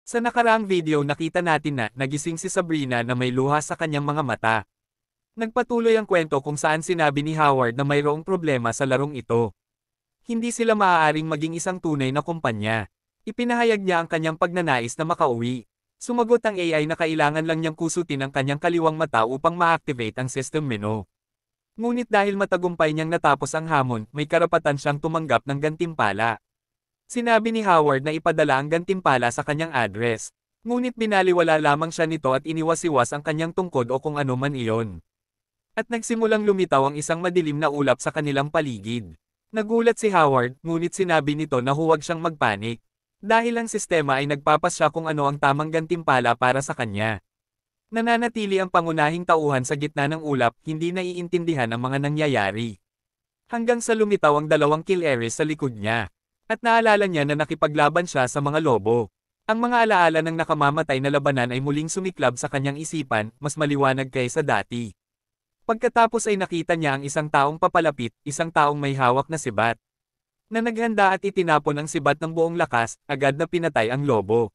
Sa nakaraang video nakita natin na nagising si Sabrina na may luha sa kanyang mga mata. Nagpatuloy ang kwento kung saan sinabi ni Howard na mayroong problema sa larong ito. Hindi sila maaaring maging isang tunay na kumpanya. Ipinahayag niya ang kanyang pagnanais na makauwi. Sumagot ang AI na kailangan lang niyang kusutin ang kanyang kaliwang mata upang ma-activate ang system menu. Ngunit dahil matagumpay niyang natapos ang hamon, may karapatan siyang tumanggap ng gantimpala. Sinabi ni Howard na ipadala ang gantimpala sa kanyang address. Ngunit binaliwala lamang siya nito at iniwas-iwas ang kanyang tungkod o kung ano man iyon. At nagsimulang lumitaw ang isang madilim na ulap sa kanilang paligid. Nagulat si Howard, ngunit sinabi nito na huwag siyang magpanik. Dahil ang sistema ay nagpapasya kung ano ang tamang gantimpala para sa kanya. Nananatili ang pangunahing tauhan sa gitna ng ulap, hindi naiintindihan ang mga nangyayari. Hanggang sa lumitaw ang dalawang kill areas sa likod niya. At naalala niya na nakipaglaban siya sa mga lobo. Ang mga alaala ng nakamamatay na labanan ay muling sumiklab sa kanyang isipan, mas maliwanag kaysa dati. Pagkatapos ay nakita niya ang isang taong papalapit, isang taong may hawak na sibat. Na naghanda at itinapon ang sibat ng buong lakas, agad na pinatay ang lobo.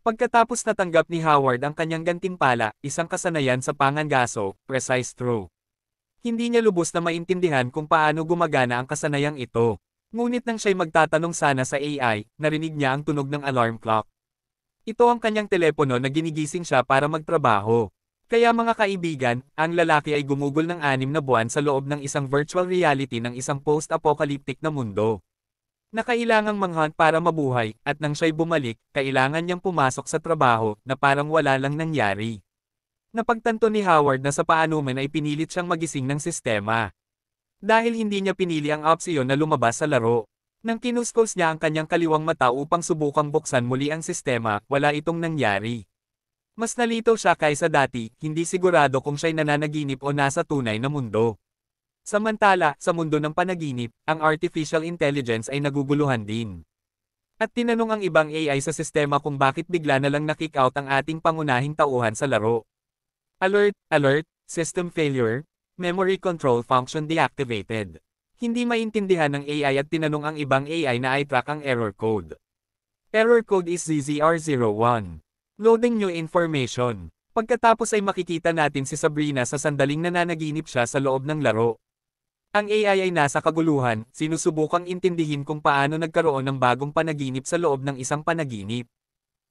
Pagkatapos natanggap ni Howard ang kanyang gantimpala, isang kasanayan sa pangangaso, precise throw. Hindi niya lubos na maintindihan kung paano gumagana ang kasanayang ito. Ngunit nang siya'y magtatanong sana sa AI, narinig niya ang tunog ng alarm clock. Ito ang kanyang telepono na ginigising siya para magtrabaho. Kaya mga kaibigan, ang lalaki ay gumugol ng 6 na buwan sa loob ng isang virtual reality ng isang post-apocalyptic na mundo. Na kailangang manghunt para mabuhay, at nang siya'y bumalik, kailangan niyang pumasok sa trabaho, na parang wala lang nangyari. Napagtanto ni Howard na sa paanuman ay pinilit siyang magising ng sistema. Dahil hindi niya pinili ang opsyon na lumabas sa laro. Nang kinuskos niya ang kanyang kaliwang mata upang subukang buksan muli ang sistema, wala itong nangyari. Mas nalito siya kaysa dati, hindi sigurado kung siya'y nananaginip o nasa tunay na mundo. Samantala, sa mundo ng panaginip, ang artificial intelligence ay naguguluhan din. At tinanong ang ibang AI sa sistema kung bakit bigla na lang na-kick out ang ating pangunahing tauhan sa laro. Alert, alert, system failure, memory control function deactivated. Hindi maintindihan ng AI at tinanong ang ibang AI na i-track ang error code. Error code is ZZR01. Loading new information. Pagkatapos ay makikita natin si Sabrina sa sandaling nananaginip siya sa loob ng laro. Ang AI ay nasa kaguluhan, sinusubukang intindihin kung paano nagkaroon ng bagong panaginip sa loob ng isang panaginip.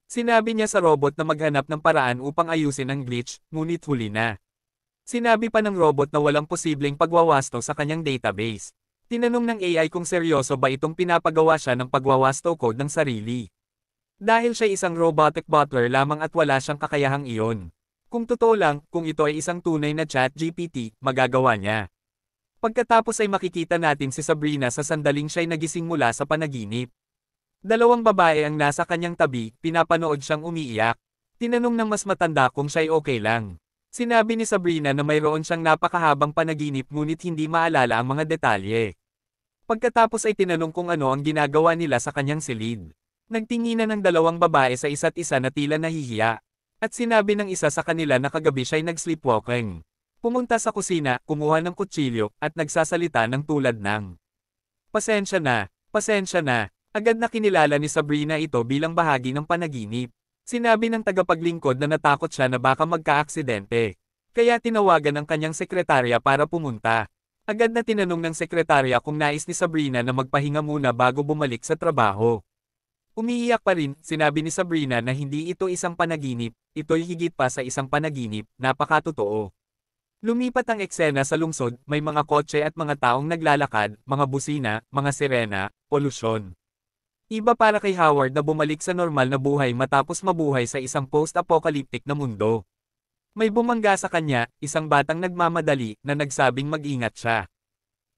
Sinabi niya sa robot na maghanap ng paraan upang ayusin ang glitch, ngunit huli na. Sinabi pa ng robot na walang posibleng pagwawasto sa kanyang database. Tinanong ng AI kung seryoso ba itong pinapagawa siya ng pagwawasto code ng sarili. Dahil siya isang robotic butler lamang at wala siyang kakayahang iyon. Kung totoo lang, kung ito ay isang tunay na ChatGPT, magagawa niya. Pagkatapos ay makikita natin si Sabrina sa sandaling siya'y nagising mula sa panaginip. Dalawang babae ang nasa kanyang tabi, pinapanood siyang umiiyak. Tinanong ng mas matanda kung siya'y okay lang. Sinabi ni Sabrina na mayroon siyang napakahabang panaginip ngunit hindi maalala ang mga detalye. Pagkatapos ay tinanong kung ano ang ginagawa nila sa kanyang silid. Nagtinginan ng dalawang babae sa isa't isa na tila nahihiya. At sinabi ng isa sa kanila na kagabi siya'y nag-sleepwalking. Pumunta sa kusina, kumuha ng kutsilyo, at nagsasalita ng tulad ng pasensya na, pasensya na. Agad na kinilala ni Sabrina ito bilang bahagi ng panaginip. Sinabi ng tagapaglingkod na natakot siya na baka magka-aksidente. Kaya tinawagan ang kanyang sekretarya para pumunta. Agad na tinanong ng sekretarya kung nais ni Sabrina na magpahinga muna bago bumalik sa trabaho. Umiiyak pa rin, sinabi ni Sabrina na hindi ito isang panaginip, ito'y higit pa sa isang panaginip, napakatotoo. Lumipat ang eksena sa lungsod, may mga kotse at mga taong naglalakad, mga busina, mga sirena, polusyon. Iba para kay Howard na bumalik sa normal na buhay matapos mabuhay sa isang post-apocalyptic na mundo. May bumangga sa kanya, isang batang nagmamadali, na nagsabing mag-ingat siya.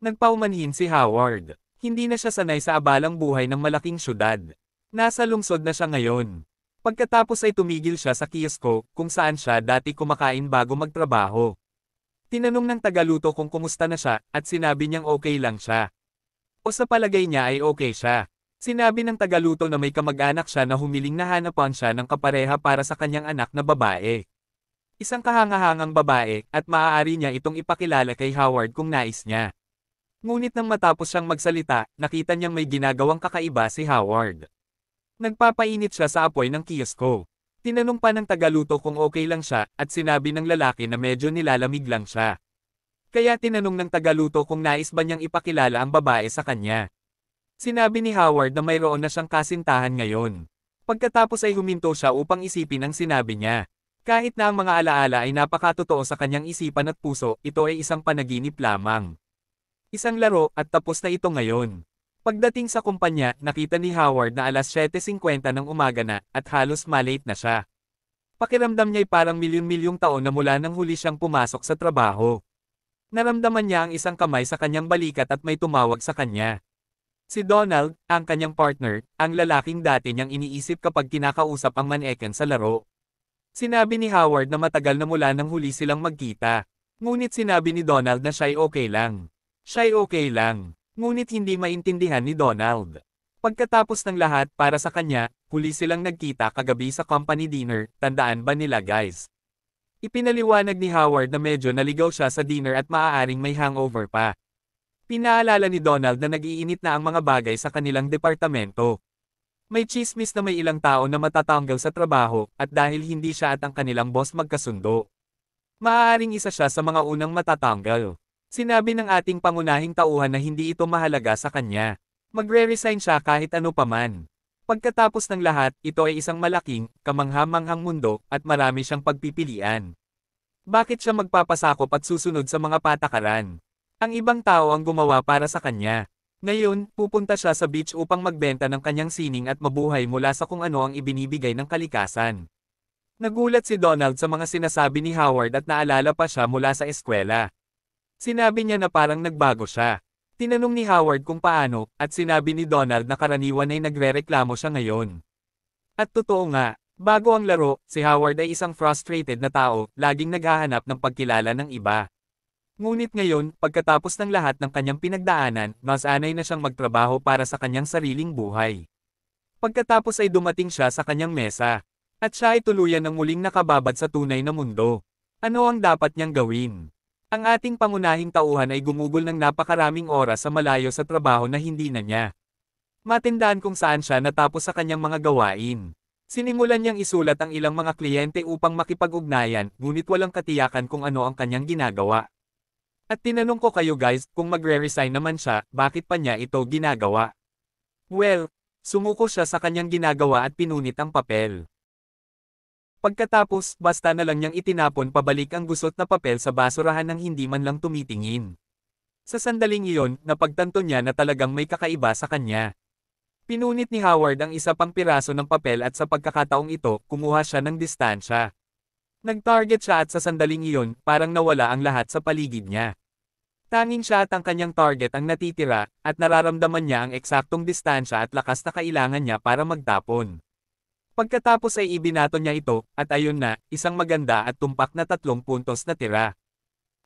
Nagpaumanhin si Howard. Hindi na siya sanay sa abalang buhay ng malaking syudad. Nasa lungsod na siya ngayon. Pagkatapos ay tumigil siya sa kiosko, kung saan siya dati kumakain bago magtrabaho. Tinanong ng tagaluto kung kumusta na siya, at sinabi niyang okay lang siya. O sa palagay niya ay okay siya. Sinabi ng tagaluto na may kamag-anak siya na humiling na hanapan siya ng kapareha para sa kanyang anak na babae. Isang kahangahangang babae, at maaari niya itong ipakilala kay Howard kung nais niya. Ngunit nang matapos siyang magsalita, nakita niyang may ginagawang kakaiba si Howard. Nagpapainit siya sa apoy ng kiosko. Tinanong pa ng tagaluto kung okay lang siya at sinabi ng lalaki na medyo nilalamig lang siya. Kaya tinanong ng tagaluto kung nais ba niyang ipakilala ang babae sa kanya. Sinabi ni Howard na mayroon na siyang kasintahan ngayon. Pagkatapos ay huminto siya upang isipin ang sinabi niya. Kahit na ang mga alaala ay napakatotoo sa kanyang isipan at puso, ito ay isang panaginip lamang. Isang laro at tapos na ito ngayon. Pagdating sa kumpanya, nakita ni Howard na alas 7:50 ng umaga na at halos malate na siya. Pakiramdam niya'y parang milyon-milyong taon na mula nang huli siyang pumasok sa trabaho. Naramdaman niya ang isang kamay sa kanyang balikat at may tumawag sa kanya. Si Donald, ang kanyang partner, ang lalaking dati niyang iniisip kapag kinakausap ang maneken sa laro. Sinabi ni Howard na matagal na mula nang huli silang magkita. Ngunit sinabi ni Donald na siya'y okay lang. Siya'y okay lang. Ngunit hindi maintindihan ni Donald. Pagkatapos ng lahat para sa kanya, huli silang nagkita kagabi sa company dinner, tandaan ba nila guys? Ipinaliwanag ni Howard na medyo naligaw siya sa dinner at maaaring may hangover pa. Pinaalala ni Donald na nag-iinit na ang mga bagay sa kanilang departamento. May tsismis na may ilang tao na matatanggal sa trabaho at dahil hindi siya at ang kanilang boss magkasundo. Maaaring isa siya sa mga unang matatanggal. Sinabi ng ating pangunahing tauhan na hindi ito mahalaga sa kanya. Magre-resign siya kahit ano paman. Pagkatapos ng lahat, ito ay isang malaking, kamangha-manghang mundo at marami siyang pagpipilian. Bakit siya magpapasakop at susunod sa mga patakaran? Ang ibang tao ang gumawa para sa kanya. Ngayon, pupunta siya sa beach upang magbenta ng kanyang sining at mabuhay mula sa kung ano ang ibinibigay ng kalikasan. Nagulat si Donald sa mga sinasabi ni Howard at naalala pa siya mula sa eskwela. Sinabi niya na parang nagbago siya. Tinanong ni Howard kung paano, at sinabi ni Donald na karaniwan ay nagrereklamo siya ngayon. At totoo nga, bago ang laro, si Howard ay isang frustrated na tao, laging naghahanap ng pagkilala ng iba. Ngunit ngayon, pagkatapos ng lahat ng kanyang pinagdaanan, mas anay na siyang magtrabaho para sa kanyang sariling buhay. Pagkatapos ay dumating siya sa kanyang mesa. At siya ay tuluyan ng muling nakababad sa tunay na mundo. Ano ang dapat niyang gawin? Ang ating pangunahing tauhan ay gumugol ng napakaraming oras sa malayo sa trabaho na hindi na niya. Matindaan kung saan siya natapos sa kanyang mga gawain. Sinimulan niyang isulat ang ilang mga kliyente upang makipag-ugnayan, ngunit walang katiyakan kung ano ang kanyang ginagawa. At tinanong ko kayo guys, kung magre-resign naman siya, bakit pa niya ito ginagawa? Well, sumuko siya sa kanyang ginagawa at pinunit ang papel. Pagkatapos, basta na lang niyang itinapon pabalik ang gusot na papel sa basurahan nang hindi man lang tumitingin. Sa sandaling iyon, napagtanto niya na talagang may kakaiba sa kanya. Pinunit ni Howard ang isa pang piraso ng papel at sa pagkakataong ito, kumuha siya ng distansya. Nag-target siya at sa sandaling iyon, parang nawala ang lahat sa paligid niya. Tanging siya at ang kanyang target ang natitira, at nararamdaman niya ang eksaktong distansya at lakas na kailangan niya para magtapon. Pagkatapos ay ibinato niya ito, at ayun na, isang maganda at tumpak na 3 puntos na tira.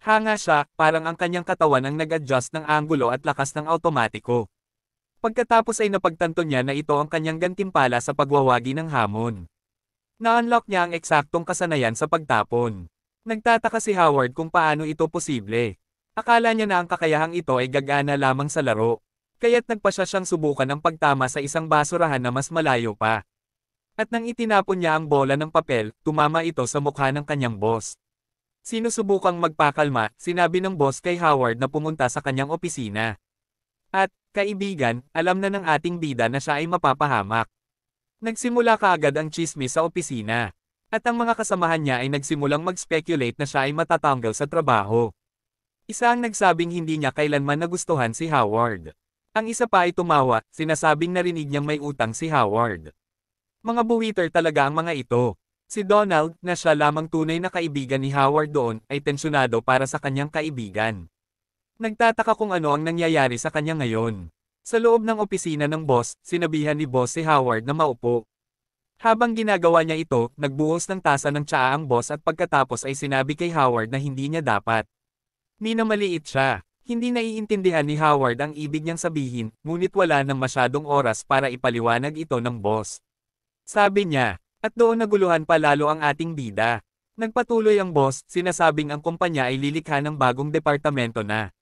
Hanga siya, parang ang kanyang katawan ang nag-adjust ng anggulo at lakas ng automatiko. Pagkatapos ay napagtanto niya na ito ang kanyang gantimpala sa pagwawagi ng hamon. Na-unlock niya ang eksaktong kasanayan sa pagtapon. Nagtataka si Howard kung paano ito posible. Akala niya na ang kakayahang ito ay gagana lamang sa laro. Kaya't nagpasya siyang subukan ang pagtama sa isang basurahan na mas malayo pa. At nang itinapon niya ang bola ng papel, tumama ito sa mukha ng kanyang boss. Sinusubukang magpakalma, sinabi ng boss kay Howard na pumunta sa kanyang opisina. At, kaibigan, alam na ng ating bida na siya ay mapapahamak. Nagsimula kaagad ang tsismis sa opisina. At ang mga kasamahan niya ay nagsimulang mag-speculate na siya ay matatanggal sa trabaho. Isa ang nagsabing hindi niya kailanman nagustuhan si Howard. Ang isa pa ay tumawa, sinasabing narinig niyang may utang si Howard. Mga buwiter talaga ang mga ito. Si Donald, na siya lamang tunay na kaibigan ni Howard doon, ay tensyonado para sa kanyang kaibigan. Nagtataka kung ano ang nangyayari sa kanya ngayon. Sa loob ng opisina ng boss, sinabihan ni boss si Howard na maupo. Habang ginagawa niya ito, nagbuhos ng tasa ng tsaa ang boss at pagkatapos ay sinabi kay Howard na hindi niya dapat. Minamaliit siya. Hindi naiintindihan ni Howard ang ibig niyang sabihin, ngunit wala nang masyadong oras para ipaliwanag ito ng boss. Sabi niya, at doon naguluhan pa lalo ang ating bida. Nagpatuloy ang boss, sinasabing ang kumpanya ay lilikha ng bagong departamento na.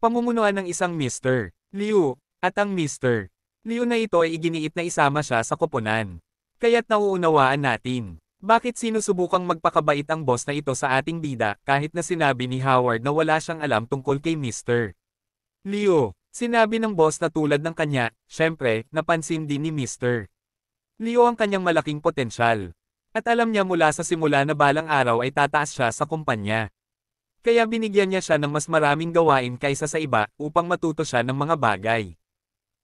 Pamumunuan ng isang Mr. Liu, at ang Mr. Leo na ito ay iginiit na isama siya sa koponan. Kaya't nauunawaan natin. Bakit sinusubukang magpakabait ang boss na ito sa ating bida kahit na sinabi ni Howard na wala siyang alam tungkol kay Mr. Leo? Sinabi ng boss na tulad ng kanya, syempre, napansin din ni Mr. Leo ang kanyang malaking potensyal. At alam niya mula sa simula na balang araw ay tataas siya sa kumpanya. Kaya binigyan niya siya ng mas maraming gawain kaysa sa iba upang matuto siya ng mga bagay.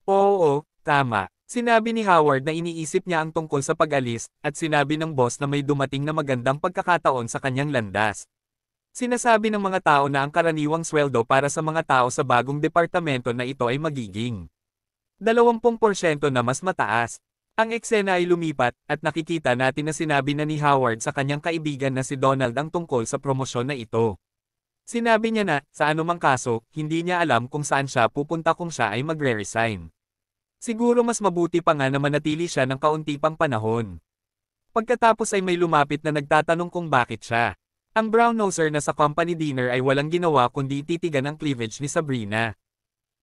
Oo, tama. Sinabi ni Howard na iniisip niya ang tungkol sa pag-alis, at sinabi ng boss na may dumating na magandang pagkakataon sa kanyang landas. Sinasabi ng mga tao na ang karaniwang sweldo para sa mga tao sa bagong departamento na ito ay magiging 20% na mas mataas. Ang eksena ay lumipat, at nakikita natin na sinabi na ni Howard sa kanyang kaibigan na si Donald ang tungkol sa promosyon na ito. Sinabi niya na, sa anumang kaso, hindi niya alam kung saan siya pupunta kung siya ay magre-resign. Siguro mas mabuti pa nga na manatili siya ng kaunti pang panahon. Pagkatapos ay may lumapit na nagtatanong kung bakit siya. Ang brown-noser na sa company dinner ay walang ginawa kundi titigan ang cleavage ni Sabrina.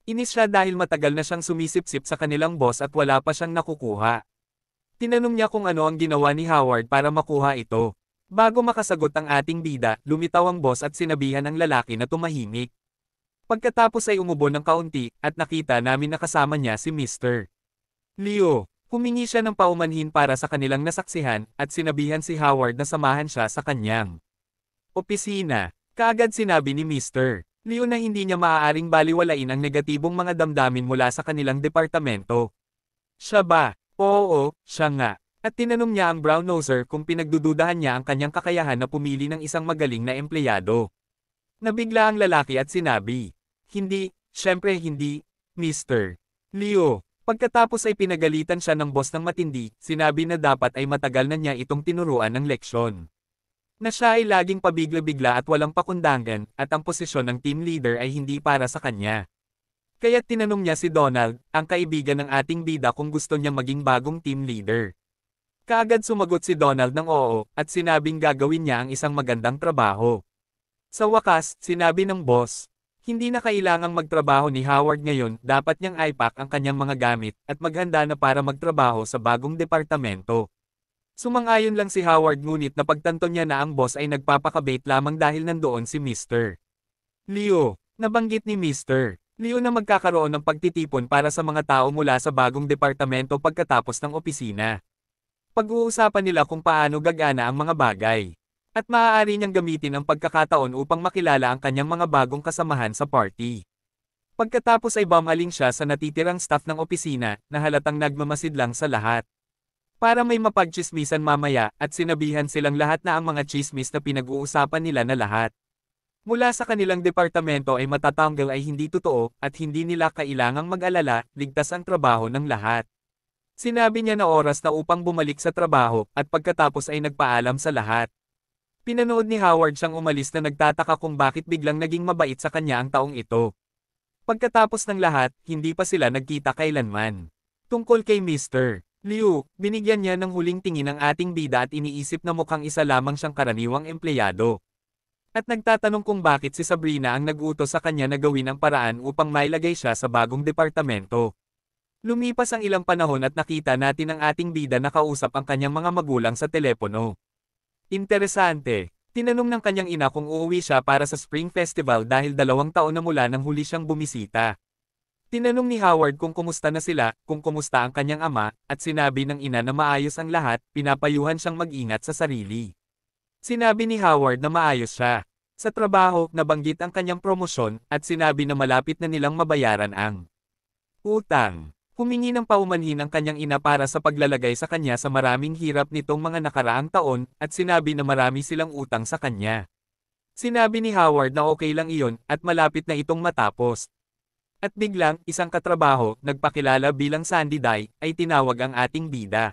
Inis siya dahil matagal na siyang sumisip-sip sa kanilang boss at wala pa siyang nakukuha. Tinanong niya kung ano ang ginawa ni Howard para makuha ito. Bago makasagot ang ating bida, lumitaw ang boss at sinabihan ang lalaki na tumahimik. Pagkatapos ay umubo ng kaunti, at nakita namin na kasama niya si Mr. Leo. Humingi siya ng paumanhin para sa kanilang nasaksihan, at sinabihan si Howard na samahan siya sa kanyang opisina. Kaagad sinabi ni Mr. Leo na hindi niya maaaring baliwalain ang negatibong mga damdamin mula sa kanilang departamento. Siya ba? Oo, siya nga. At tinanong niya ang brown-noser kung pinagdududahan niya ang kanyang kakayahan na pumili ng isang magaling na empleyado. Nabigla ang lalaki at sinabi, hindi, syempre hindi, Mr. Leo. Pagkatapos ay pinagalitan siya ng boss ng matindi, sinabi na dapat ay matagal na niya itong tinuruan ng leksyon. Na siya ay laging pabigla-bigla at walang pakundangan, at ang posisyon ng team leader ay hindi para sa kanya. Kaya't tinanong niya si Donald, ang kaibigan ng ating bida kung gusto niya maging bagong team leader. Kaagad sumagot si Donald ng oo, at sinabing gagawin niya ang isang magandang trabaho. Sa wakas, sinabi ng boss, hindi na kailangang magtrabaho ni Howard ngayon, dapat niyang i-pack ang kanyang mga gamit, at maghanda na para magtrabaho sa bagong departamento. Sumang-ayon lang si Howard ngunit napagtanto niya na ang boss ay nagpapakabait lamang dahil nandoon si Mr. Leo. Nabanggit ni Mr. Leo na magkakaroon ng pagtitipon para sa mga tao mula sa bagong departamento pagkatapos ng opisina. Pag-uusapan nila kung paano gagana ang mga bagay. At maaari niyang gamitin ang pagkakataon upang makilala ang kanyang mga bagong kasamahan sa party. Pagkatapos ay bumaling siya sa natitirang staff ng opisina, na halatang nagmamasid lang sa lahat. Para may mapagchismisan mamaya, at sinabihan silang lahat na ang mga chismis na pinag-uusapan nila na lahat mula sa kanilang departamento ay matatanggal ay hindi totoo, at hindi nila kailangang mag-alala, ligtas ang trabaho ng lahat. Sinabi niya na oras na upang bumalik sa trabaho, at pagkatapos ay nagpaalam sa lahat. Pinanood ni Howard siyang umalis na nagtataka kung bakit biglang naging mabait sa kanya ang taong ito. Pagkatapos ng lahat, hindi pa sila nagkita kailanman. Tungkol kay Mr. Leo, binigyan niya ng huling tingin ang ating bida at iniisip na mukhang isa lamang siyang karaniwang empleyado. At nagtatanong kung bakit si Sabrina ang nag-utos sa kanya na gawin ang paraan upang mailagay siya sa bagong departamento. Lumipas ang ilang panahon at nakita natin ang ating bida na kausap ang kanyang mga magulang sa telepono. Interesante. Tinanong ng kanyang ina kung uuwi siya para sa Spring Festival dahil 2 taon na mula nang huli siyang bumisita. Tinanong ni Howard kung kumusta na sila, kung kumusta ang kanyang ama, at sinabi ng ina na maayos ang lahat, pinapayuhan siyang mag-ingat sa sarili. Sinabi ni Howard na maayos siya. Sa trabaho, nabanggit ang kanyang promosyon, at sinabi na malapit na nilang mabayaran ang utang. Humingi ng paumanhin ang kanyang ina para sa paglalagay sa kanya sa maraming hirap nitong mga nakaraang taon, at sinabi na marami silang utang sa kanya. Sinabi ni Howard na okay lang iyon, at malapit na itong matapos. At biglang, isang katrabaho, nagpakilala bilang Sandy Dye, ay tinawag ang ating bida.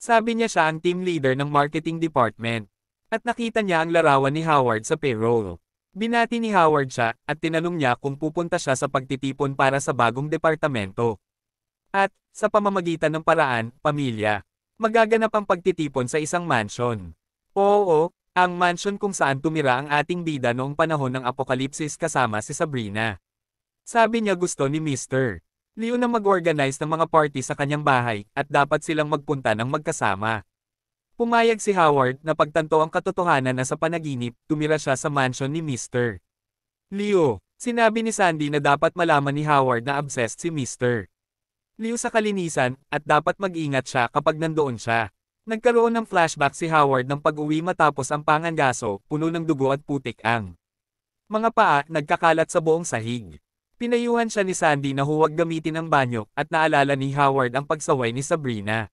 Sabi niya siya ang team leader ng marketing department. At nakita niya ang larawan ni Howard sa payroll. Binati ni Howard siya, at tinanong niya kung pupunta siya sa pagtitipon para sa bagong departamento. At, sa pamamagitan ng paraan, pamilya, magaganap ang pagtitipon sa isang mansion. Oo, ang mansion kung saan tumira ang ating bida noong panahon ng apokalipsis kasama si Sabrina. Sabi niya gusto ni Mr. Leo na mag-organize ng mga party sa kanyang bahay, at dapat silang magpunta ng magkasama. Pumayag si Howard na pagtanto ang katotohanan na sa panaginip, tumira siya sa mansion ni Mr. Leo. Sinabi ni Sandy na dapat malaman ni Howard na obsessed si Mr. Leo sa kalinisan, at dapat mag-ingat siya kapag nandoon siya. Nagkaroon ng flashback si Howard ng pag-uwi matapos ang pangangaso, puno ng dugo at putik ang mga paa nagkakalat sa buong sahig. Pinayuhan siya ni Sandy na huwag gamitin ang banyo, at naalala ni Howard ang pagsaway ni Sabrina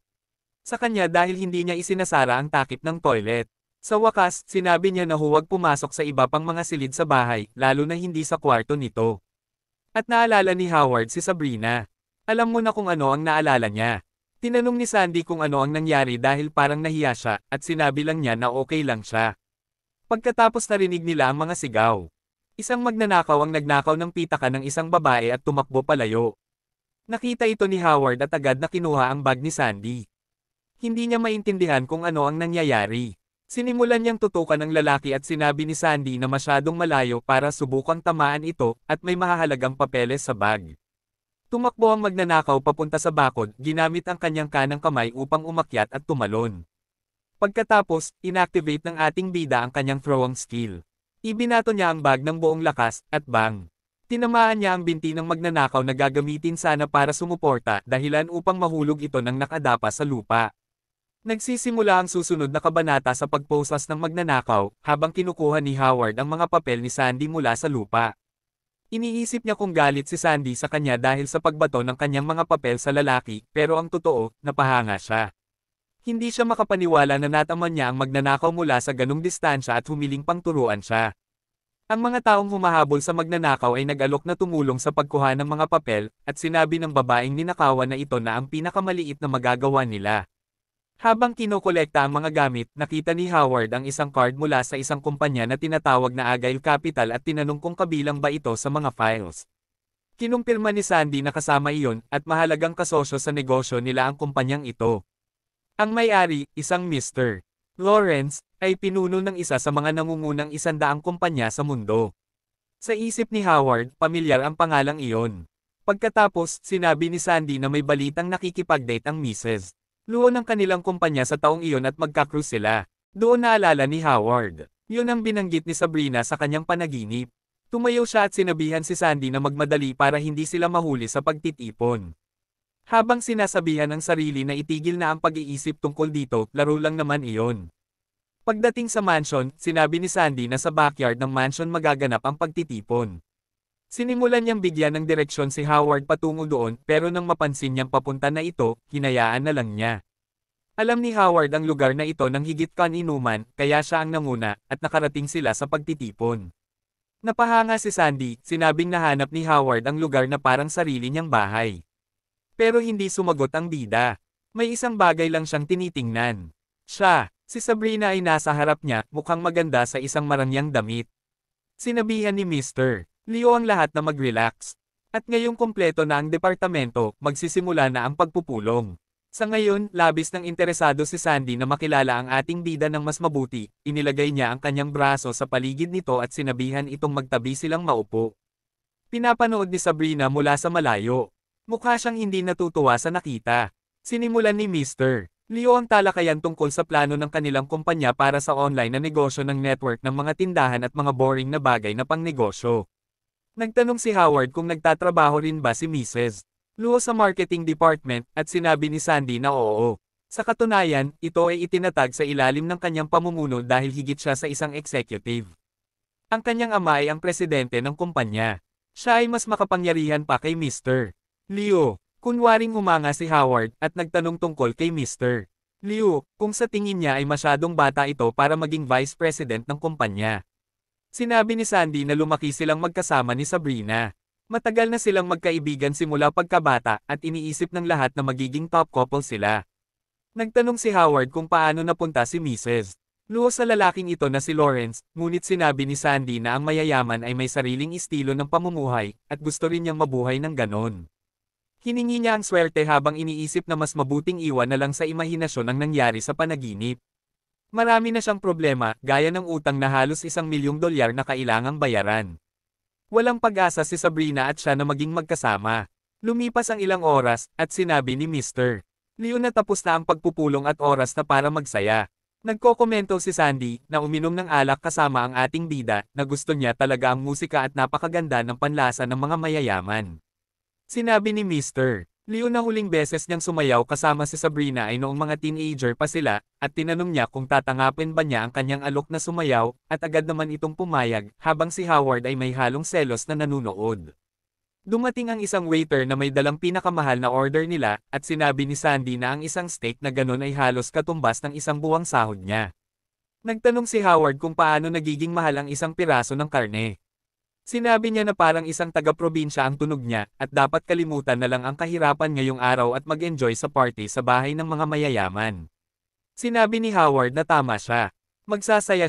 sa kanya dahil hindi niya isinasara ang takip ng toilet. Sa wakas, sinabi niya na huwag pumasok sa iba pang mga silid sa bahay, lalo na hindi sa kwarto nito. At naalala ni Howard si Sabrina. Alam mo na kung ano ang naalala niya. Tinanong ni Sandy kung ano ang nangyari dahil parang nahiya siya, at sinabi lang niya na okay lang siya. Pagkatapos narinig nila ang mga sigaw. Isang magnanakaw ang nagnakaw ng pitaka ng isang babae at tumakbo palayo. Nakita ito ni Howard at agad na kinuha ang bag ni Sandy. Hindi niya maintindihan kung ano ang nangyayari. Sinimulan niyang tutukan ang lalaki at sinabi ni Sandy na masyadong malayo para subukang tamaan ito, at may mahahalagang papeles sa bag. Tumakbo ang magnanakaw papunta sa bakod, ginamit ang kanyang kanang kamay upang umakyat at tumalon. Pagkatapos, inactivate ng ating bida ang kanyang throwing skill. Ibinato niya ang bag ng buong lakas, at bang! Tinamaan niya ang binti ng magnanakaw na gagamitin sana para sumuporta, dahilan upang mahulog ito ng nakadapa sa lupa. Nagsisimula ang susunod na kabanata sa pagposas ng magnanakaw, habang kinukuha ni Howard ang mga papel ni Sandy mula sa lupa. Iniisip niya kung galit si Sandy sa kanya dahil sa pagbato ng kanyang mga papel sa lalaki, pero ang totoo, napahanga siya. Hindi siya makapaniwala na nataman niya ang magnanakaw mula sa ganung distansya at humiling pang turuan siya. Ang mga taong humahabol sa magnanakaw ay nag-alok na tumulong sa pagkuha ng mga papel, at sinabi ng babaeng ninakawan na ito na ang pinakamaliit na magagawa nila. Habang kinokolekta ang mga gamit, nakita ni Howard ang isang card mula sa isang kumpanya na tinatawag na Agile Capital at tinanong kung kabilang ba ito sa mga files. Kinumpirma ni Sandy na kasama iyon, at mahalagang kasosyo sa negosyo nila ang kumpanyang ito. Ang may-ari, isang Mr. Lawrence, ay pinuno ng isa sa mga nangungunang 100 kumpanya sa mundo. Sa isip ni Howard, pamilyar ang pangalang iyon. Pagkatapos, sinabi ni Sandy na may balitang nakikipag-date ang Mrs. Luo ng kanilang kumpanya sa taong iyon at magka-cruise sila. Doon naalala ni Howard. Yun ang binanggit ni Sabrina sa kanyang panaginip. Tumayo siya at sinabihan si Sandy na magmadali para hindi sila mahuli sa pagtitipon. Habang sinasabihan ang sarili na itigil na ang pag-iisip tungkol dito, laro lang naman iyon. Pagdating sa mansion, sinabi ni Sandy na sa backyard ng mansion magaganap ang pagtitipon. Sinimulan niyang bigyan ng direksyon si Howard patungo doon, pero nang mapansin niyang papunta na ito, hinayaan na lang niya. Alam ni Howard ang lugar na ito ng higit kaninuman, kaya siya ang nanguna, at nakarating sila sa pagtitipon. Napahanga si Sandy, sinabing nahanap ni Howard ang lugar na parang sarili niyang bahay. Pero hindi sumagot ang bida. May isang bagay lang siyang tinitingnan. Si Sabrina ay nasa harap niya, mukhang maganda sa isang marangyang damit. Sinabihan ni Mr. Leo ang lahat na mag-relax. At ngayong kumpleto na ang departamento, magsisimula na ang pagpupulong. Sa ngayon, labis ng interesado si Sandy na makilala ang ating bida ng mas mabuti, inilagay niya ang kanyang braso sa paligid nito at sinabihan itong magtabi silang maupo. Pinapanood ni Sabrina mula sa malayo. Mukha siyang hindi natutuwa sa nakita. Sinimulan ni Mr. Leo ang talakayan tungkol sa plano ng kanilang kumpanya para sa online na negosyo ng network ng mga tindahan at mga boring na bagay na pangnegosyo. Nagtanong si Howard kung nagtatrabaho rin ba si Mrs. Luo sa marketing department, at sinabi ni Sandy na oo. Sa katunayan, ito ay itinatag sa ilalim ng kanyang pamumuno dahil higit siya sa isang executive. Ang kanyang ama ay ang presidente ng kumpanya. Siya ay mas makapangyarihan pa kay Mr. Leo. Kunwaring humanga si Howard at nagtanong tungkol kay Mr. Leo, kung sa tingin niya ay masyadong bata ito para maging vice president ng kumpanya. Sinabi ni Sandy na lumaki silang magkasama ni Sabrina. Matagal na silang magkaibigan simula pagkabata at iniisip ng lahat na magiging top couple sila. Nagtanong si Howard kung paano napunta si Mrs. Luo sa lalaking ito na si Lawrence, ngunit sinabi ni Sandy na ang mayayaman ay may sariling estilo ng pamumuhay at gusto rin niyang mabuhay ng ganon. Hiningi niya ang swerte habang iniisip na mas mabuting iwan na lang sa imahinasyon ang nangyari sa panaginip. Marami na siyang problema, gaya ng utang na halos $1,000,000 na kailangang bayaran. Walang pag-asa si Sabrina at siya na maging magkasama. Lumipas ang ilang oras, at sinabi ni Mr. Leo na tapos na ang pagpupulong at oras na para magsaya. Nagkokomento si Sandy, na uminom ng alak kasama ang ating bida, na gusto niya talaga ang musika at napakaganda ng panlasa ng mga mayayaman. Sinabi ni Mr. Leo na huling beses niyang sumayaw kasama si Sabrina ay noong mga teenager pa sila, at tinanong niya kung tatangapin ba niya ang kanyang alok na sumayaw, at agad naman itong pumayag, habang si Howard ay may halong selos na nanunood. Dumating ang isang waiter na may dalang pinakamahal na order nila, at sinabi ni Sandy na ang isang steak na ganon ay halos katumbas ng isang buwang sahod niya. Nagtanong si Howard kung paano nagiging mahal ang isang piraso ng karne. Sinabi niya na parang isang taga-probinsya ang tunog niya, at dapat kalimutan na lang ang kahirapan ngayong araw at mag-enjoy sa party sa bahay ng mga mayayaman. Sinabi ni Howard na tama siya. Magsasaya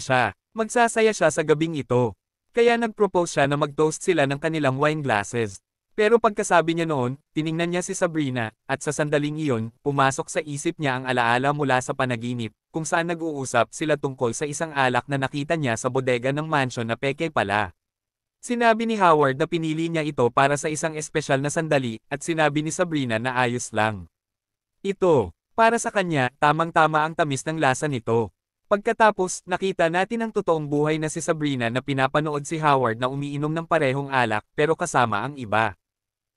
siya sa gabing ito. Kaya nag-propose siya na mag-toast sila ng kanilang wine glasses. Pero pagkasabi niya noon, tiningnan niya si Sabrina, at sa sandaling iyon, pumasok sa isip niya ang alaala mula sa panaginip, kung saan nag-uusap sila tungkol sa isang alak na nakita niya sa bodega ng mansion na peke pala. Sinabi ni Howard na pinili niya ito para sa isang espesyal na sandali, at sinabi ni Sabrina na ayos lang. Ito, para sa kanya, tamang-tama ang tamis ng lasa nito. Pagkatapos, nakita natin ang totoong buhay na si Sabrina na pinapanood si Howard na umiinom ng parehong alak pero kasama ang iba.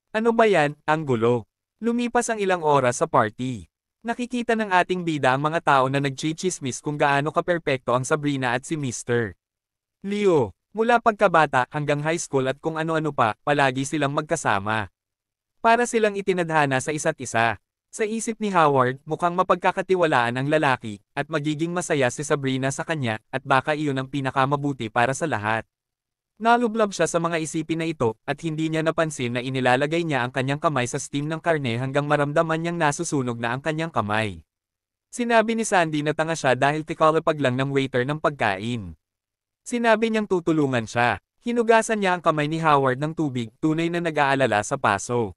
Ano ba yan, ang gulo? Lumipas ang ilang oras sa party. Nakikita ng ating bida ang mga tao na nagchichismis kung gaano kaperpekto ang Sabrina at si Mr. Leo. Mula pagkabata hanggang high school at kung ano-ano pa, palagi silang magkasama. Para silang itinadhana sa isa't isa. Sa isip ni Howard, mukhang mapagkakatiwalaan ang lalaki, at magiging masaya si Sabrina sa kanya, at baka iyon ang pinakamabuti para sa lahat. Nalublob siya sa mga isipin na ito, at hindi niya napansin na inilalagay niya ang kanyang kamay sa steam ng karne hanggang maramdaman niyang nasusunog na ang kanyang kamay. Sinabi ni Sandy na tanga siya dahil tikalapag lang ng waiter ng pagkain. Sinabi niyang tutulungan siya. Hinugasan niya ang kamay ni Howard ng tubig, tunay na nag-aalala sa paso.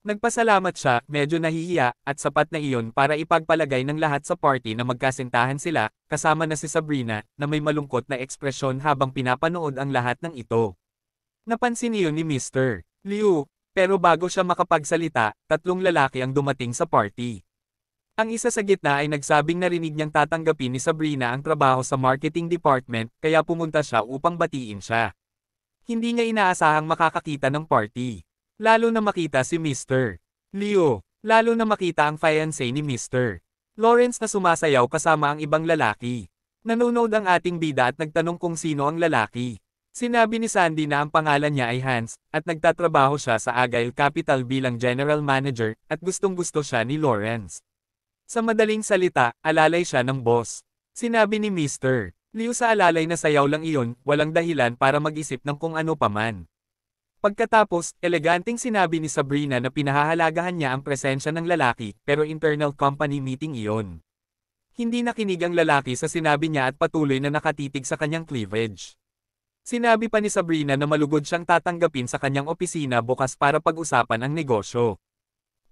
Nagpasalamat siya, medyo nahihiya, at sapat na iyon para ipagpalagay ng lahat sa party na magkasintahan sila, kasama na si Sabrina, na may malungkot na ekspresyon habang pinapanood ang lahat ng ito. Napansin iyon ni Mr. Liu, pero bago siya makapagsalita, tatlong lalaki ang dumating sa party. Ang isa sa gitna ay nagsabing narinig niyang tatanggapin ni Sabrina ang trabaho sa marketing department, kaya pumunta siya upang batiin siya. Hindi niya inaasahang makakakita ng party. Lalo na makita si Mr. Leo. Lalo na makita ang fiancé ni Mr. Lawrence na sumasayaw kasama ang ibang lalaki. Nanonood ang ating bida at nagtanong kung sino ang lalaki. Sinabi ni Sandy na ang pangalan niya ay Hans, at nagtatrabaho siya sa Agile Capital bilang general manager, at gustong-gusto siya ni Lawrence. Sa madaling salita, alalay siya ng boss. Sinabi ni Mr. Leo sa alalay na sayaw lang iyon, walang dahilan para mag-isip ng kung ano paman. Pagkatapos, eleganteng sinabi ni Sabrina na pinahahalagahan niya ang presensya ng lalaki, pero internal company meeting iyon. Hindi nakinig ang lalaki sa sinabi niya at patuloy na nakatitig sa kanyang cleavage. Sinabi pa ni Sabrina na malugod siyang tatanggapin sa kanyang opisina bukas para pag-usapan ang negosyo.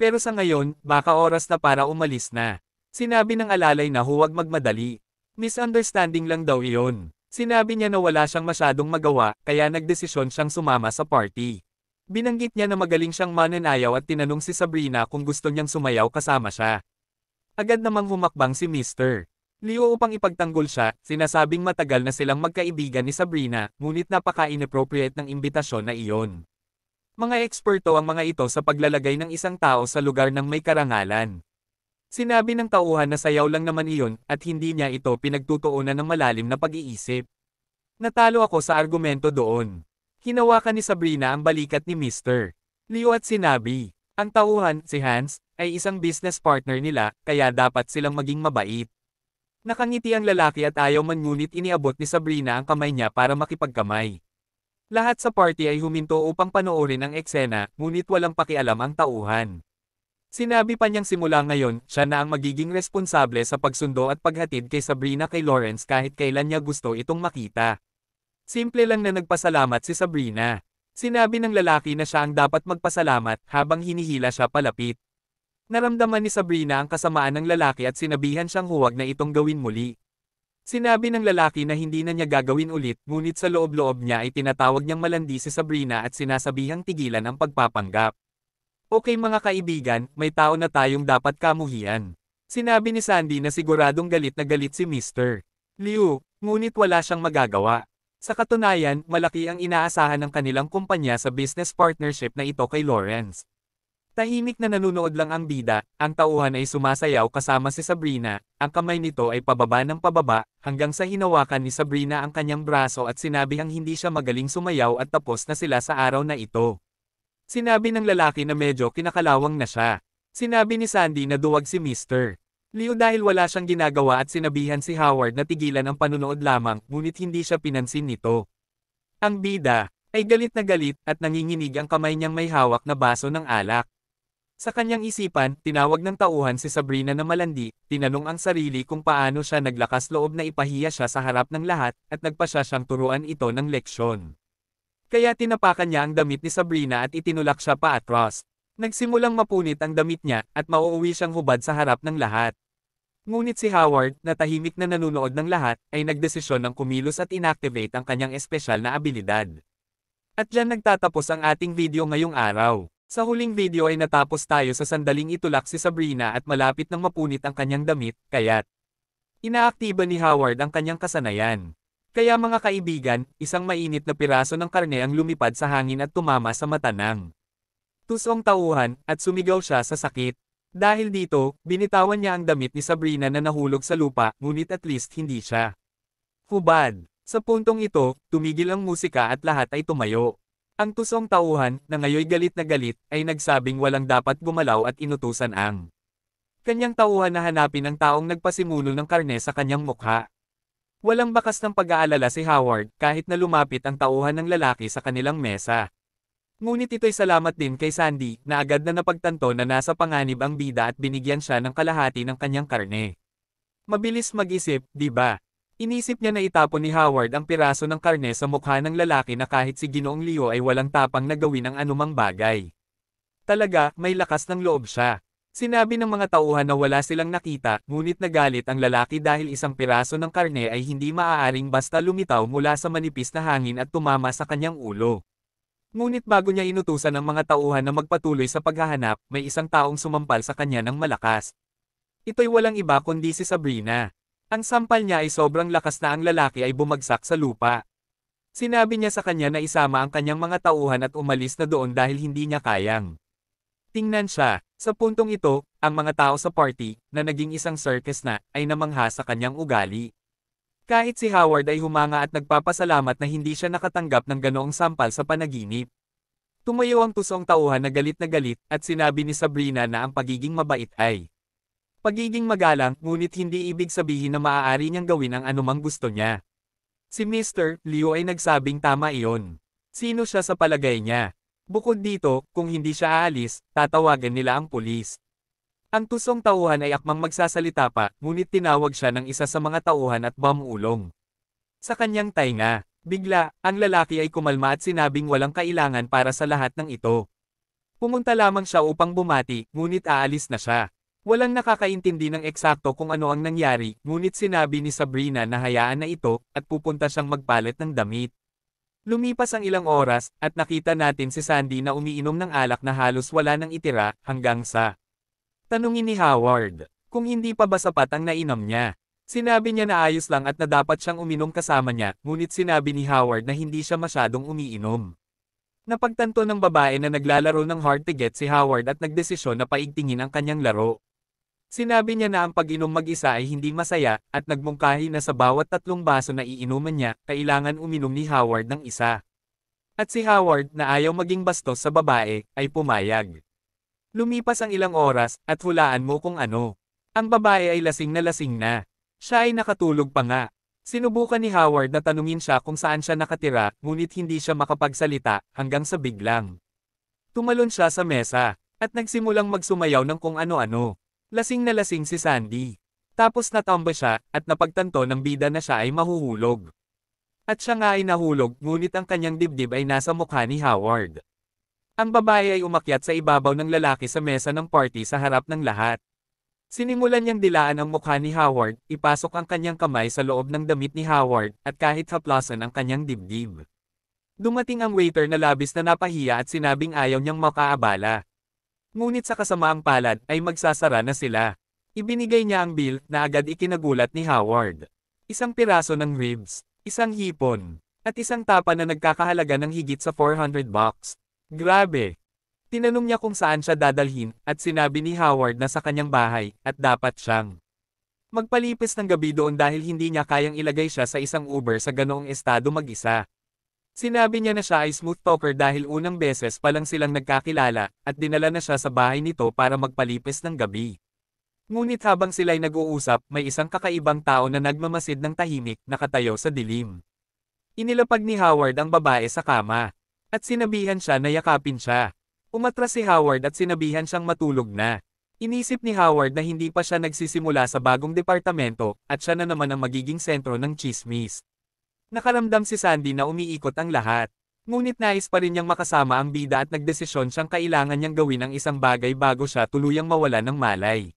Pero sa ngayon, baka oras na para umalis na. Sinabi ng alalay na huwag magmadali. Misunderstanding lang daw iyon. Sinabi niya na wala siyang masyadong magawa, kaya nagdesisyon siyang sumama sa party. Binanggit niya na magaling siyang mananayaw at tinanong si Sabrina kung gusto niyang sumayaw kasama siya. Agad namang humakbang si Mr. Leo upang ipagtanggol siya, sinasabing matagal na silang magkaibigan ni Sabrina, ngunit napaka-inappropriate ng imbitasyon na iyon. Mga eksperto ang mga ito sa paglalagay ng isang tao sa lugar ng may karangalan. Sinabi ng tauhan na sayaw lang naman iyon, at hindi niya ito pinagtutuunan ng malalim na pag-iisip. Natalo ako sa argumento doon. Hinawakan ni Sabrina ang balikat ni Mr. Leo at sinabi, ang tauhan, si Hans, ay isang business partner nila, kaya dapat silang maging mabait. Nakangiti ang lalaki at ayaw man ngunit iniabot ni Sabrina ang kamay niya para makipagkamay. Lahat sa party ay huminto upang panoorin ang eksena, ngunit walang pakialam ang tauhan. Sinabi pa niyang simula ngayon, siya na ang magiging responsable sa pagsundo at paghatid kay Sabrina kay Lawrence kahit kailan niya gusto itong makita. Simple lang na nagpasalamat si Sabrina. Sinabi ng lalaki na siya ang dapat magpasalamat habang hinihila siya palapit. Naramdaman ni Sabrina ang kasamaan ng lalaki at sinabihan siyang huwag na itong gawin muli. Sinabi ng lalaki na hindi na niya gagawin ulit, ngunit sa loob-loob niya ay tinatawag niyang malandi si Sabrina at sinasabihang tigilan ang pagpapanggap. Okay mga kaibigan, may tao na tayong dapat kamuhian. Sinabi ni Sandy na siguradong galit na galit si Mr. Liu, ngunit wala siyang magagawa. Sa katunayan, malaki ang inaasahan ng kanilang kumpanya sa business partnership na ito kay Lawrence. Tahimik na nanunood lang ang bida, ang tauhan ay sumasayaw kasama si Sabrina, ang kamay nito ay pababa ng pababa, hanggang sa hinawakan ni Sabrina ang kanyang braso at sinabihang hindi siya magaling sumayaw at tapos na sila sa araw na ito. Sinabi ng lalaki na medyo kinakalawang na siya. Sinabi ni Sandy na duwag si Mr. Liu dahil wala siyang ginagawa at sinabihan si Howard na tigilan ang panunood lamang, ngunit hindi siya pinansin nito. Ang bida ay galit na galit at nanginginig ang kamay niyang may hawak na baso ng alak. Sa kanyang isipan, tinawag ng tauhan si Sabrina na malandi, tinanong ang sarili kung paano siya naglakas loob na ipahiya siya sa harap ng lahat, at nagpasya siyang turuan ito ng leksyon. Kaya tinapakan niya ang damit ni Sabrina at itinulak siya paatras. Nagsimulang mapunit ang damit niya, at mauuwi siyang hubad sa harap ng lahat. Ngunit si Howard, na tahimik na nanunood ng lahat, ay nagdesisyon ng kumilos at inactivate ang kanyang espesyal na abilidad. At diyan nagtatapos ang ating video ngayong araw. Sa huling video ay natapos tayo sa sandaling itulak si Sabrina at malapit nang mapunit ang kanyang damit, kaya't inaaktiba ni Howard ang kanyang kasanayan. Kaya mga kaibigan, isang mainit na piraso ng karne ang lumipad sa hangin at tumama sa mata ng tusong tauhan, at sumigaw siya sa sakit. Dahil dito, binitawan niya ang damit ni Sabrina na nahulog sa lupa, ngunit at least hindi siya hubad. Sa puntong ito, tumigil ang musika at lahat ay tumayo. Ang tusong tauhan, na ngayoy galit na galit, ay nagsabing walang dapat gumalaw at inutusan ang kanyang tauhan na hanapin ang taong nagpasimuno ng karne sa kanyang mukha. Walang bakas ng pag-aalala si Howard kahit na lumapit ang tauhan ng lalaki sa kanilang mesa. Ngunit ito'y salamat din kay Sandy na agad na napagtanto na nasa panganib ang bida at binigyan siya ng kalahati ng kanyang karne. Mabilis mag-isip, di ba? Inisip niya na itapon ni Howard ang piraso ng karne sa mukha ng lalaki na kahit si Ginoong Leo ay walang tapang na gawin ang anumang bagay. Talaga, may lakas ng loob siya. Sinabi ng mga tauhan na wala silang nakita, ngunit nagalit ang lalaki dahil isang piraso ng karne ay hindi maaaring basta lumitaw mula sa manipis na hangin at tumama sa kanyang ulo. Ngunit bago niya inutusan ang mga tauhan na magpatuloy sa paghahanap, may isang taong sumampal sa kanya ng malakas. Ito'y walang iba kundi si Sabrina. Ang sampal niya ay sobrang lakas na ang lalaki ay bumagsak sa lupa. Sinabi niya sa kanya na isama ang kanyang mga tauhan at umalis na doon dahil hindi niya kayang tingnan siya. Sa puntong ito, ang mga tao sa party, na naging isang circus na, ay namangha sa kanyang ugali. Kahit si Howard ay humanga at nagpapasalamat na hindi siya nakatanggap ng ganoong sampal sa panaginip. Tumayo ang tusong tauhan na galit, at sinabi ni Sabrina na ang pagiging mabait ay pagiging magalang, ngunit hindi ibig sabihin na maaari niyang gawin ang anumang gusto niya. Si Mr. Liu ay nagsabing tama iyon. Sino siya sa palagay niya? Bukod dito, kung hindi siya aalis, tatawagan nila ang pulis. Ang tusong tauhan ay akmang magsasalita pa, ngunit tinawag siya ng isa sa mga tauhan at bumulong sa kanyang tainga. Bigla, ang lalaki ay kumalma at sinabing walang kailangan para sa lahat ng ito. Pumunta lamang siya upang bumati, ngunit aalis na siya. Walang nakakaintindi ng eksakto kung ano ang nangyari, ngunit sinabi ni Sabrina na hayaan na ito, at pupunta siyang magpalit ng damit. Lumipas ang ilang oras, at nakita natin si Sandy na umiinom ng alak na halos wala nang itira, hanggang sa tanungin ni Howard kung hindi pa ba sapat ang nainom niya. Sinabi niya na ayos lang at na dapat siyang uminom kasama niya, ngunit sinabi ni Howard na hindi siya masyadong umiinom. Napagtanto ng babae na naglalaro ng hard to get si Howard at nagdesisyon na paigtingin ang kanyang laro. Sinabi niya na ang pag-inom mag-isa ay hindi masaya, at nagmungkahi na sa bawat 3 baso na iinuman niya, kailangan uminom ni Howard ng isa. At si Howard, na ayaw maging bastos sa babae, ay pumayag. Lumipas ang ilang oras, at hulaan mo kung ano. Ang babae ay lasing na. Siya ay nakatulog pa nga. Sinubukan ni Howard na tanungin siya kung saan siya nakatira, ngunit hindi siya makapagsalita, hanggang sa biglang tumalon siya sa mesa, at nagsimulang magsumayaw ng kung ano-ano. Lasing na lasing si Sandy. Tapos natamba siya, at napagtanto ng bida na siya ay mahuhulog. At siya nga ay nahulog, ngunit ang kanyang dibdib ay nasa mukha ni Howard. Ang babae ay umakyat sa ibabaw ng lalaki sa mesa ng party sa harap ng lahat. Sinimulan niyang dilaan ang mukha ni Howard, ipasok ang kanyang kamay sa loob ng damit ni Howard, at kahit haplasan ang kanyang dibdib. Dumating ang waiter na labis na napahiya at sinabing ayaw niyang makaabala. Ngunit sa kasamaang palad ay magsasara na sila. Ibinigay niya ang bill na agad ikinagulat ni Howard. Isang piraso ng ribs, isang hipon, at isang tapa na nagkakahalaga ng higit sa $400. Grabe! Tinanong niya kung saan siya dadalhin at sinabi ni Howard na sa kanyang bahay at dapat siyang magpalipis ng gabi doon dahil hindi niya kayang ilagay siya sa isang Uber sa ganoong estado mag-isa. Sinabi niya na siya ay smooth talker dahil unang beses pa lang silang nagkakilala at dinala na siya sa bahay nito para magpalipis ng gabi. Ngunit habang sila'y nag-uusap, may isang kakaibang tao na nagmamasid ng tahimik nakatayo sa dilim. Inilapag ni Howard ang babae sa kama at sinabihan siya na yakapin siya. Umatras si Howard at sinabihan siyang matulog na. Inisip ni Howard na hindi pa siya nagsisimula sa bagong departamento at siya na naman ang magiging sentro ng tsismis. Nakaramdam si Sandy na umiikot ang lahat. Ngunit nais pa rin niyang makasama ang bida at nagdesisyon siyang kailangan niyang gawin ang isang bagay bago siya tuluyang mawala ng malay.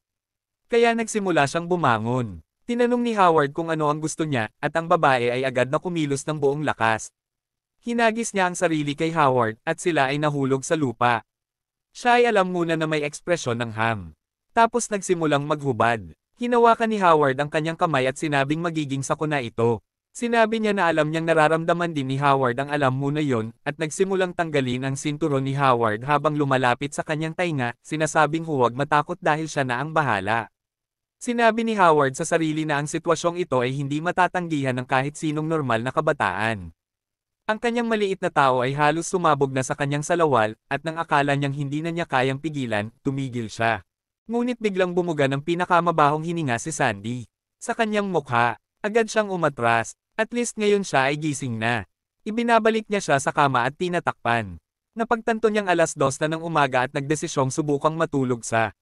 Kaya nagsimula siyang bumangon. Tinanong ni Howard kung ano ang gusto niya at ang babae ay agad na kumilos ng buong lakas. Hinagis niya ang sarili kay Howard at sila ay nahulog sa lupa. Siya ay alam muna na may ekspresyon ng ham. Tapos nagsimulang maghubad. Hinawakan ni Howard ang kanyang kamay at sinabing magiging sako na ito. Sinabi niya na alam niyang nararamdaman din ni Howard ang alam muna yon at nagsimulang tanggalin ang sinturon ni Howard habang lumalapit sa kanyang tainga, sinasabing huwag matakot dahil siya na ang bahala. Sinabi ni Howard sa sarili na ang sitwasyong ito ay hindi matatanggihan ng kahit sinong normal na kabataan. Ang kanyang maliit na tao ay halos sumabog na sa kanyang salawal at nang akala niyang hindi na niya kayang pigilan, tumigil siya. Ngunit biglang bumuga ng pinakamabahong hininga si Sandy. Sa kanyang mukha, agad siyang umatras. At least ngayon siya ay gising na. Ibinabalik niya siya sa kama at tinatakpan. Napagtanto niyang 2:00 na ng umaga at nagdesisyong subukang matulog sa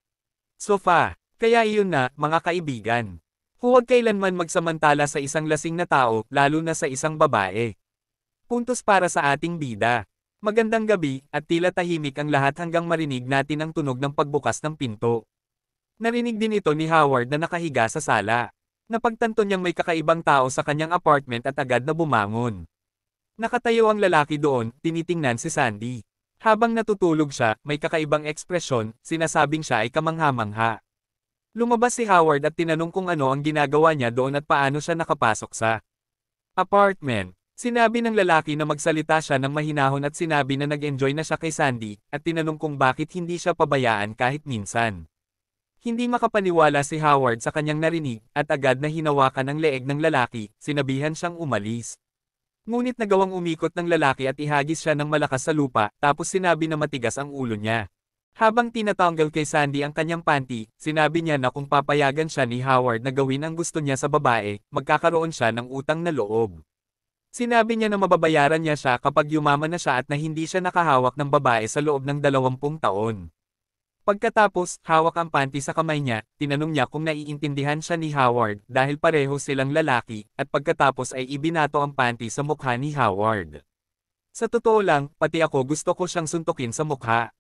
sofa. Kaya iyon na, mga kaibigan. Huwag kailanman magsamantala sa isang lasing na tao, lalo na sa isang babae. Puntos para sa ating bida. Magandang gabi, at tila tahimik ang lahat hanggang marinig natin ang tunog ng pagbukas ng pinto. Narinig din ito ni Howard na nakahiga sa sala. Napagtanto niyang may kakaibang tao sa kanyang apartment at agad na bumangon. Nakatayo ang lalaki doon, tinitingnan si Sandy. Habang natutulog siya, may kakaibang ekspresyon, sinasabing siya ay kamangha-mangha. Lumabas si Howard at tinanong kung ano ang ginagawa niya doon at paano siya nakapasok sa apartment. Sinabi ng lalaki na magsalita siya ng mahinahon at sinabi na nag-enjoy na siya kay Sandy, at tinanong kung bakit hindi siya pabayaan kahit minsan. Hindi makapaniwala si Howard sa kanyang narinig at agad na hinawakan ang leeg ng lalaki, sinabihan siyang umalis. Ngunit nagawang umikot ng lalaki at ihagis siya ng malakas sa lupa, tapos sinabi na matigas ang ulo niya. Habang tinatanggal kay Sandy ang kanyang panty, sinabi niya na kung papayagan siya ni Howard na gawin ang gusto niya sa babae, magkakaroon siya ng utang na loob. Sinabi niya na mababayaran niya siya kapag yumaman na siya at na hindi siya nakahawak ng babae sa loob ng 20 taon. Pagkatapos, hawak ang panty sa kamay niya, tinanong niya kung naiintindihan siya ni Howard dahil pareho silang lalaki, at pagkatapos ay ibinato ang panty sa mukha ni Howard. Sa totoo lang, pati ako gusto ko siyang suntukin sa mukha.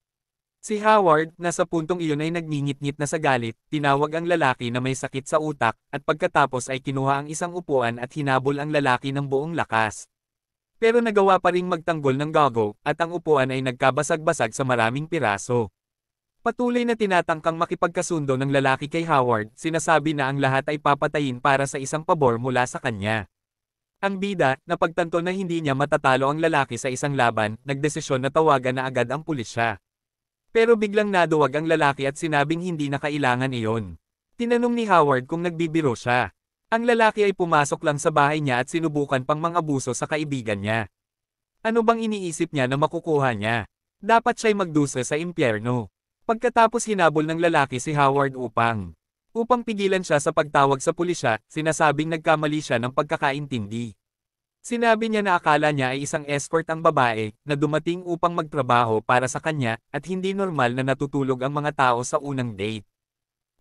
Si Howard, na sa puntong iyon ay nagngingit-ngit na sa galit, tinawag ang lalaki na may sakit sa utak, at pagkatapos ay kinuha ang isang upuan at hinabol ang lalaki ng buong lakas. Pero nagawa pa ring magtanggol ng gago, at ang upuan ay nagkabasag-basag sa maraming piraso. Patuloy na tinatangkang makipagkasundo ng lalaki kay Howard, sinasabi na ang lahat ay papatayin para sa isang pabor mula sa kanya. Ang bida, napagtanto na hindi niya matatalo ang lalaki sa isang laban, nagdesisyon na tawagan na agad ang pulisya. Pero biglang naduwag ang lalaki at sinabing hindi na kailangan iyon. Tinanong ni Howard kung nagbibiro siya. Ang lalaki ay pumasok lang sa bahay niya at sinubukan pang mangabuso sa kaibigan niya. Ano bang iniisip niya na makukuha niya? Dapat siya'y magdusa sa impyerno. Pagkatapos hinabol ng lalaki si Howard upang pigilan siya sa pagtawag sa pulisya, sinasabing nagkamali siya ng pagkakaintindi. Sinabi niya na akala niya ay isang escort ang babae, na dumating upang magtrabaho para sa kanya, at hindi normal na natutulog ang mga tao sa unang date.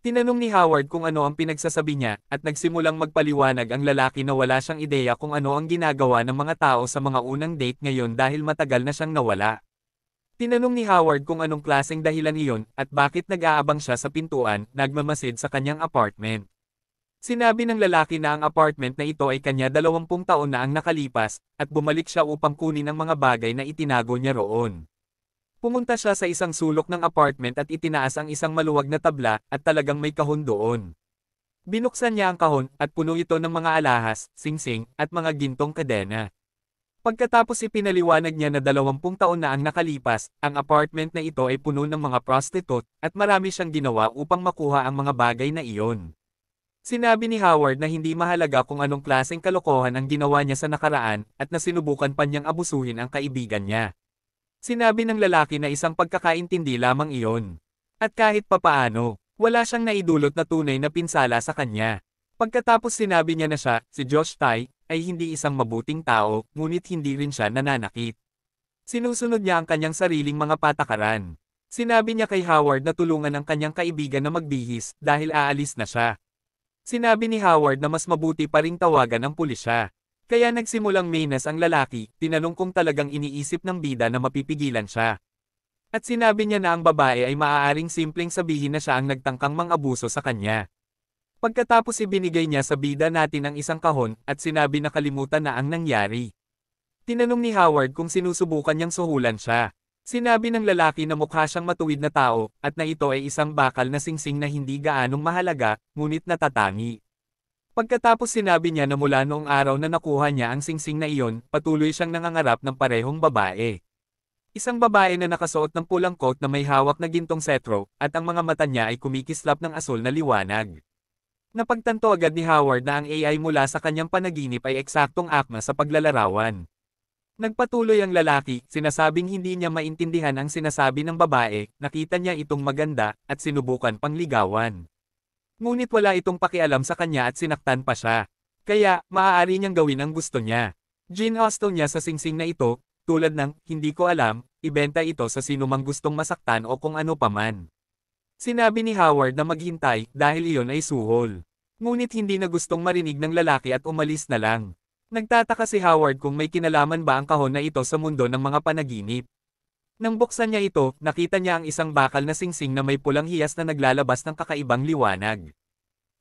Tinanong ni Howard kung ano ang pinagsasabi niya, at nagsimulang magpaliwanag ang lalaki na wala siyang ideya kung ano ang ginagawa ng mga tao sa mga unang date ngayon dahil matagal na siyang nawala. Tinanong ni Howard kung anong klaseng dahilan iyon, at bakit nag-aabang siya sa pintuan, nagmamasid sa kanyang apartment. Sinabi ng lalaki na ang apartment na ito ay kanya 20 taon na ang nakalipas, at bumalik siya upang kunin ang mga bagay na itinago niya roon. Pumunta siya sa isang sulok ng apartment at itinaas ang isang maluwag na tabla at talagang may kahon doon. Binuksan niya ang kahon at puno ito ng mga alahas, singsing, at mga gintong kadena. Pagkatapos ipinaliwanag niya na 20 taon na ang nakalipas, ang apartment na ito ay puno ng mga prostitute at marami siyang ginawa upang makuha ang mga bagay na iyon. Sinabi ni Howard na hindi mahalaga kung anong klaseng kalokohan ang ginawa niya sa nakaraan at na sinubukan pa niyang abusuhin ang kaibigan niya. Sinabi ng lalaki na isang pagkakaintindi lamang iyon. At kahit papaano, wala siyang naidulot na tunay na pinsala sa kanya. Pagkatapos sinabi niya na siya, si Josh Tai, ay hindi isang mabuting tao, ngunit hindi rin siya nananakit. Sinusunod niya ang kanyang sariling mga patakaran. Sinabi niya kay Howard na tulungan ang kanyang kaibigan na magbihis dahil aalis na siya. Sinabi ni Howard na mas mabuti pa ring tawagan ang pulisya. Kaya nagsimulang mainas ang lalaki, tinanong kung talagang iniisip ng bida na mapipigilan siya. At sinabi niya na ang babae ay maaaring simpleng sabihin na siya ang nagtangkang mang-abuso sa kanya. Pagkatapos ibinigay niya sa bida natin ang isang kahon at sinabi na kalimutan na ang nangyari. Tinanong ni Howard kung sinusubukan niyang suhulan siya. Sinabi ng lalaki na mukha siyang matuwid na tao, at na ito ay isang bakal na singsing na hindi gaanong mahalaga, ngunit natatangi. Pagkatapos sinabi niya na mula noong araw na nakuha niya ang singsing na iyon, patuloy siyang nangangarap ng parehong babae. Isang babae na nakasuot ng pulang coat na may hawak na gintong setro, at ang mga mata niya ay kumikislap ng asul na liwanag. Napagtanto agad ni Howard na ang AI mula sa kanyang panaginip ay eksaktong akma sa paglalarawan. Nagpatuloy ang lalaki, sinasabing hindi niya maintindihan ang sinasabi ng babae, nakita niya itong maganda, at sinubukan pang ligawan. Ngunit wala itong pakialam sa kanya at sinaktan pa siya. Kaya, maaari niyang gawin ang gusto niya. Ginhasto niya sa singsing na ito, tulad ng, hindi ko alam, ibenta ito sa sinumang gustong masaktan o kung ano paman. Sinabi ni Howard na maghintay dahil iyon ay suhol. Ngunit hindi na gustong marinig ng lalaki at umalis na lang. Nagtataka si Howard kung may kinalaman ba ang kahon na ito sa mundo ng mga panaginip. Nang buksan niya ito, nakita niya ang isang bakal na singsing na may pulang hiyas na naglalabas ng kakaibang liwanag.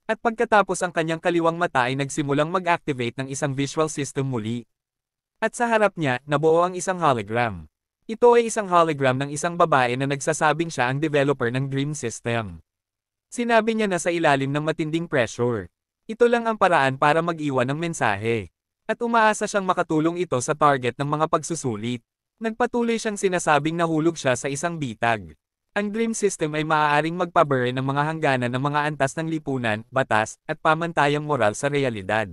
At pagkatapos ang kanyang kaliwang mata ay nagsimulang mag-activate ng isang visual system muli. At sa harap niya, nabuo ang isang hologram. Ito ay isang hologram ng isang babae na nagsasabing siya ang developer ng Dream System. Sinabi niya na sa ilalim ng matinding pressure. Ito lang ang paraan para mag-iwan ng mensahe. At umaasa siyang makatulong ito sa target ng mga pagsusulit. Nagpatuloy siyang sinasabing nahulog siya sa isang bitag. Ang Dream System ay maaaring magpabure ng mga hangganan ng mga antas ng lipunan, batas, at pamantayang moral sa realidad.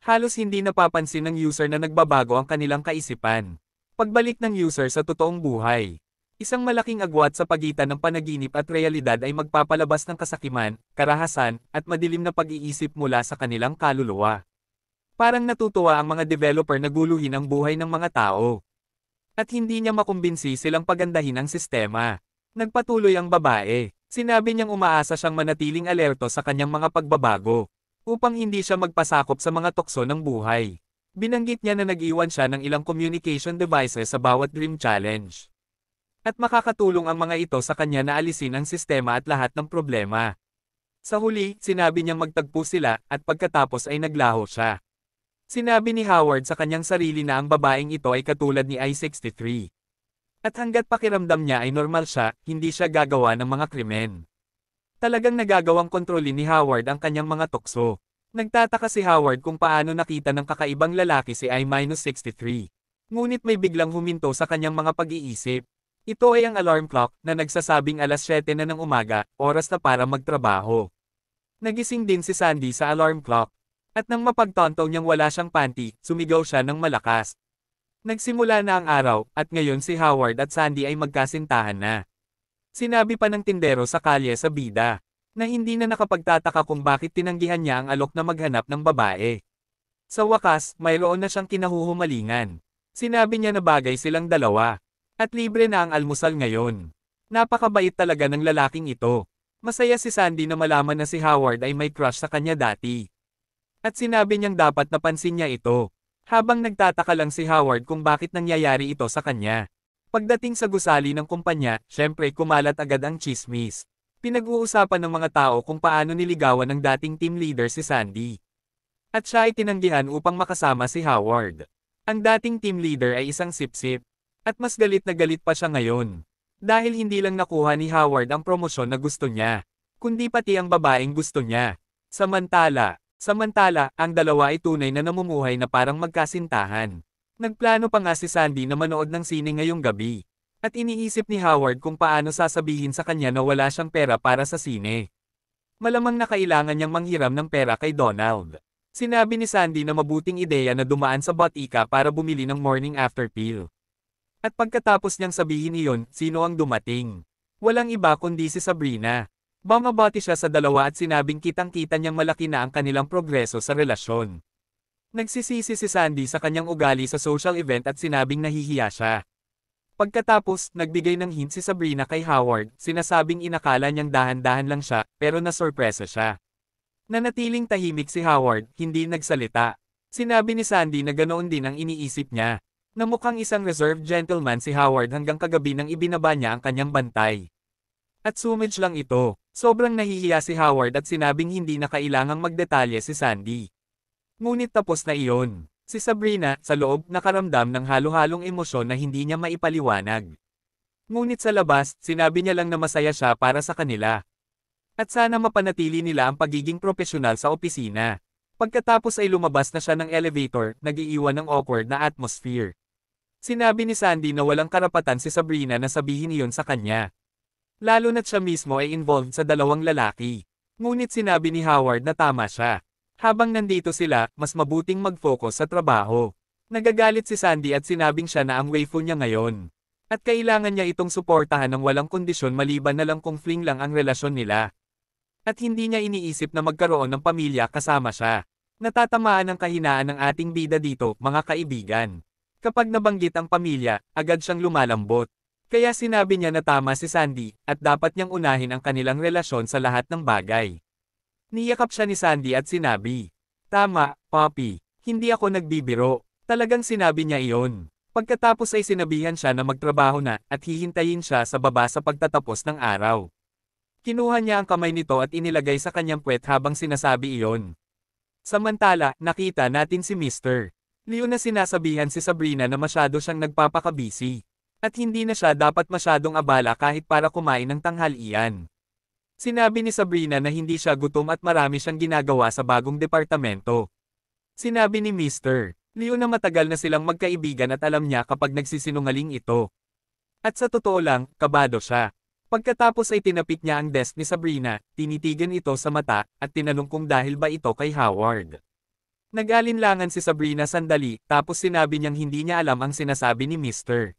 Halos hindi napapansin ng user na nagbabago ang kanilang kaisipan. Pagbalik ng user sa totoong buhay. Isang malaking agwat sa pagitan ng panaginip at realidad ay magpapalabas ng kasakiman, karahasan, at madilim na pag-iisip mula sa kanilang kaluluwa. Parang natutuwa ang mga developer na guluhin ang buhay ng mga tao. At hindi niya makumbinsi silang pagandahin ang sistema. Nagpatuloy ang babae. Sinabi niyang umaasa siyang manatiling alerto sa kanyang mga pagbabago, upang hindi siya magpasakop sa mga tukso ng buhay. Binanggit niya na nag-iwan siya ng ilang communication devices sa bawat Dream Challenge. At makakatulong ang mga ito sa kanya na alisin ang sistema at lahat ng problema. Sa huli, sinabi niyang magtagpo sila, at pagkatapos ay naglaho siya. Sinabi ni Howard sa kanyang sarili na ang babaeng ito ay katulad ni I-63. At hanggat pakiramdam niya ay normal siya, hindi siya gagawa ng mga krimen. Talagang nagagawang kontrolin ni Howard ang kanyang mga tukso. Nagtataka si Howard kung paano nakita ng kakaibang lalaki si I-63. Ngunit may biglang huminto sa kanyang mga pag-iisip. Ito ay ang alarm clock na nagsasabing alas 7 na ng umaga, oras na para magtrabaho. Nagising din si Sandy sa alarm clock. At nang mapagtanto niyang wala siyang panty, sumigaw siya ng malakas. Nagsimula na ang araw, at ngayon si Howard at Sandy ay magkasintahan na. Sinabi pa ng tindero sa kalye sa bida, na hindi na nakapagtataka kung bakit tinanggihan niya ang alok na maghanap ng babae. Sa wakas, mayroon na siyang kinahuhumalingan. Sinabi niya na bagay silang dalawa. At libre na ang almusal ngayon. Napakabait talaga ng lalaking ito. Masaya si Sandy na malaman na si Howard ay may crush sa kanya dati. At sinabi niyang dapat napansin niya ito. Habang nagtataka lang si Howard kung bakit nangyayari ito sa kanya. Pagdating sa gusali ng kumpanya, syempre kumalat agad ang chismis. Pinag-uusapan ng mga tao kung paano niligawan ng dating team leader si Sandy. At siya ay tinanggihan upang makasama si Howard. Ang dating team leader ay isang sipsip. At mas galit na galit pa siya ngayon. Dahil hindi lang nakuha ni Howard ang promosyon na gusto niya, kundi pati ang babaeng gusto niya. Samantala, ang dalawa ay tunay na namumuhay na parang magkasintahan. Nagplano pa nga si Sandy na manood ng sine ngayong gabi. At iniisip ni Howard kung paano sasabihin sa kanya na wala siyang pera para sa sine. Malamang na kailangan niyang manghiram ng pera kay Donald. Sinabi ni Sandy na mabuting ideya na dumaan sa botika para bumili ng morning after pill. At pagkatapos niyang sabihin iyon, sino ang dumating? Walang iba kundi si Sabrina. Bumabati siya sa dalawa at sinabing kitang-kita niyang malaki na ang kanilang progreso sa relasyon. Nagsisisi si Sandy sa kanyang ugali sa social event at sinabing nahihiya siya. Pagkatapos, nagbigay ng hint si Sabrina kay Howard, sinasabing inakala niyang dahan-dahan lang siya, pero nasorpresa siya. Nanatiling tahimik si Howard, hindi nagsalita. Sinabi ni Sandy na ganoon din ang iniisip niya. Na mukhang isang reserved gentleman si Howard hanggang kagabi nang ibinaba niya ang kanyang bantay. At sumidge lang ito. Sobrang nahihiya si Howard at sinabing hindi na kailangang magdetalye si Sandy. Ngunit tapos na iyon. Si Sabrina, sa loob, nakaramdam ng halo-halong emosyon na hindi niya maipaliwanag. Ngunit sa labas, sinabi niya lang na masaya siya para sa kanila. At sana mapanatili nila ang pagiging propesyonal sa opisina. Pagkatapos ay lumabas na siya ng elevator, nag-iiwan ng awkward na atmosphere. Sinabi ni Sandy na walang karapatan si Sabrina na sabihin iyon sa kanya. Lalo na't siya mismo ay involved sa dalawang lalaki. Ngunit sinabi ni Howard na tama siya. Habang nandito sila, mas mabuting mag-focus sa trabaho. Nagagalit si Sandy at sinabing siya na ang waifu niya ngayon. At kailangan niya itong suportahan ng walang kondisyon maliban na lang kung fling lang ang relasyon nila. At hindi niya iniisip na magkaroon ng pamilya kasama siya. Natatamaan ang kahinaan ng ating bida dito, mga kaibigan. Kapag nabanggit ang pamilya, agad siyang lumalambot. Kaya sinabi niya na tama si Sandy, at dapat niyang unahin ang kanilang relasyon sa lahat ng bagay. Niyakap siya ni Sandy at sinabi, "Tama, Poppy, hindi ako nagbibiro." Talagang sinabi niya iyon. Pagkatapos ay sinabihan siya na magtrabaho na, at hihintayin siya sa baba sa pagtatapos ng araw. Kinuha niya ang kamay nito at inilagay sa kanyang puwet habang sinasabi iyon. Samantala, nakita natin si Mr. Leo na sinasabihan si Sabrina na masyado siyang nagpapakabisi. At hindi na siya dapat masyadong abala kahit para kumain ng tanghalian. Sinabi ni Sabrina na hindi siya gutom at marami siyang ginagawa sa bagong departamento. Sinabi ni Mr. Leo na matagal na silang magkaibigan at alam niya kapag nagsisinungaling ito. At sa totoo lang, kabado siya. Pagkatapos ay tinapik niya ang desk ni Sabrina, tinitigan ito sa mata, at tinanong kung dahil ba ito kay Howard. Nag-alinlangan si Sabrina sandali, tapos sinabi niyang hindi niya alam ang sinasabi ni Mr.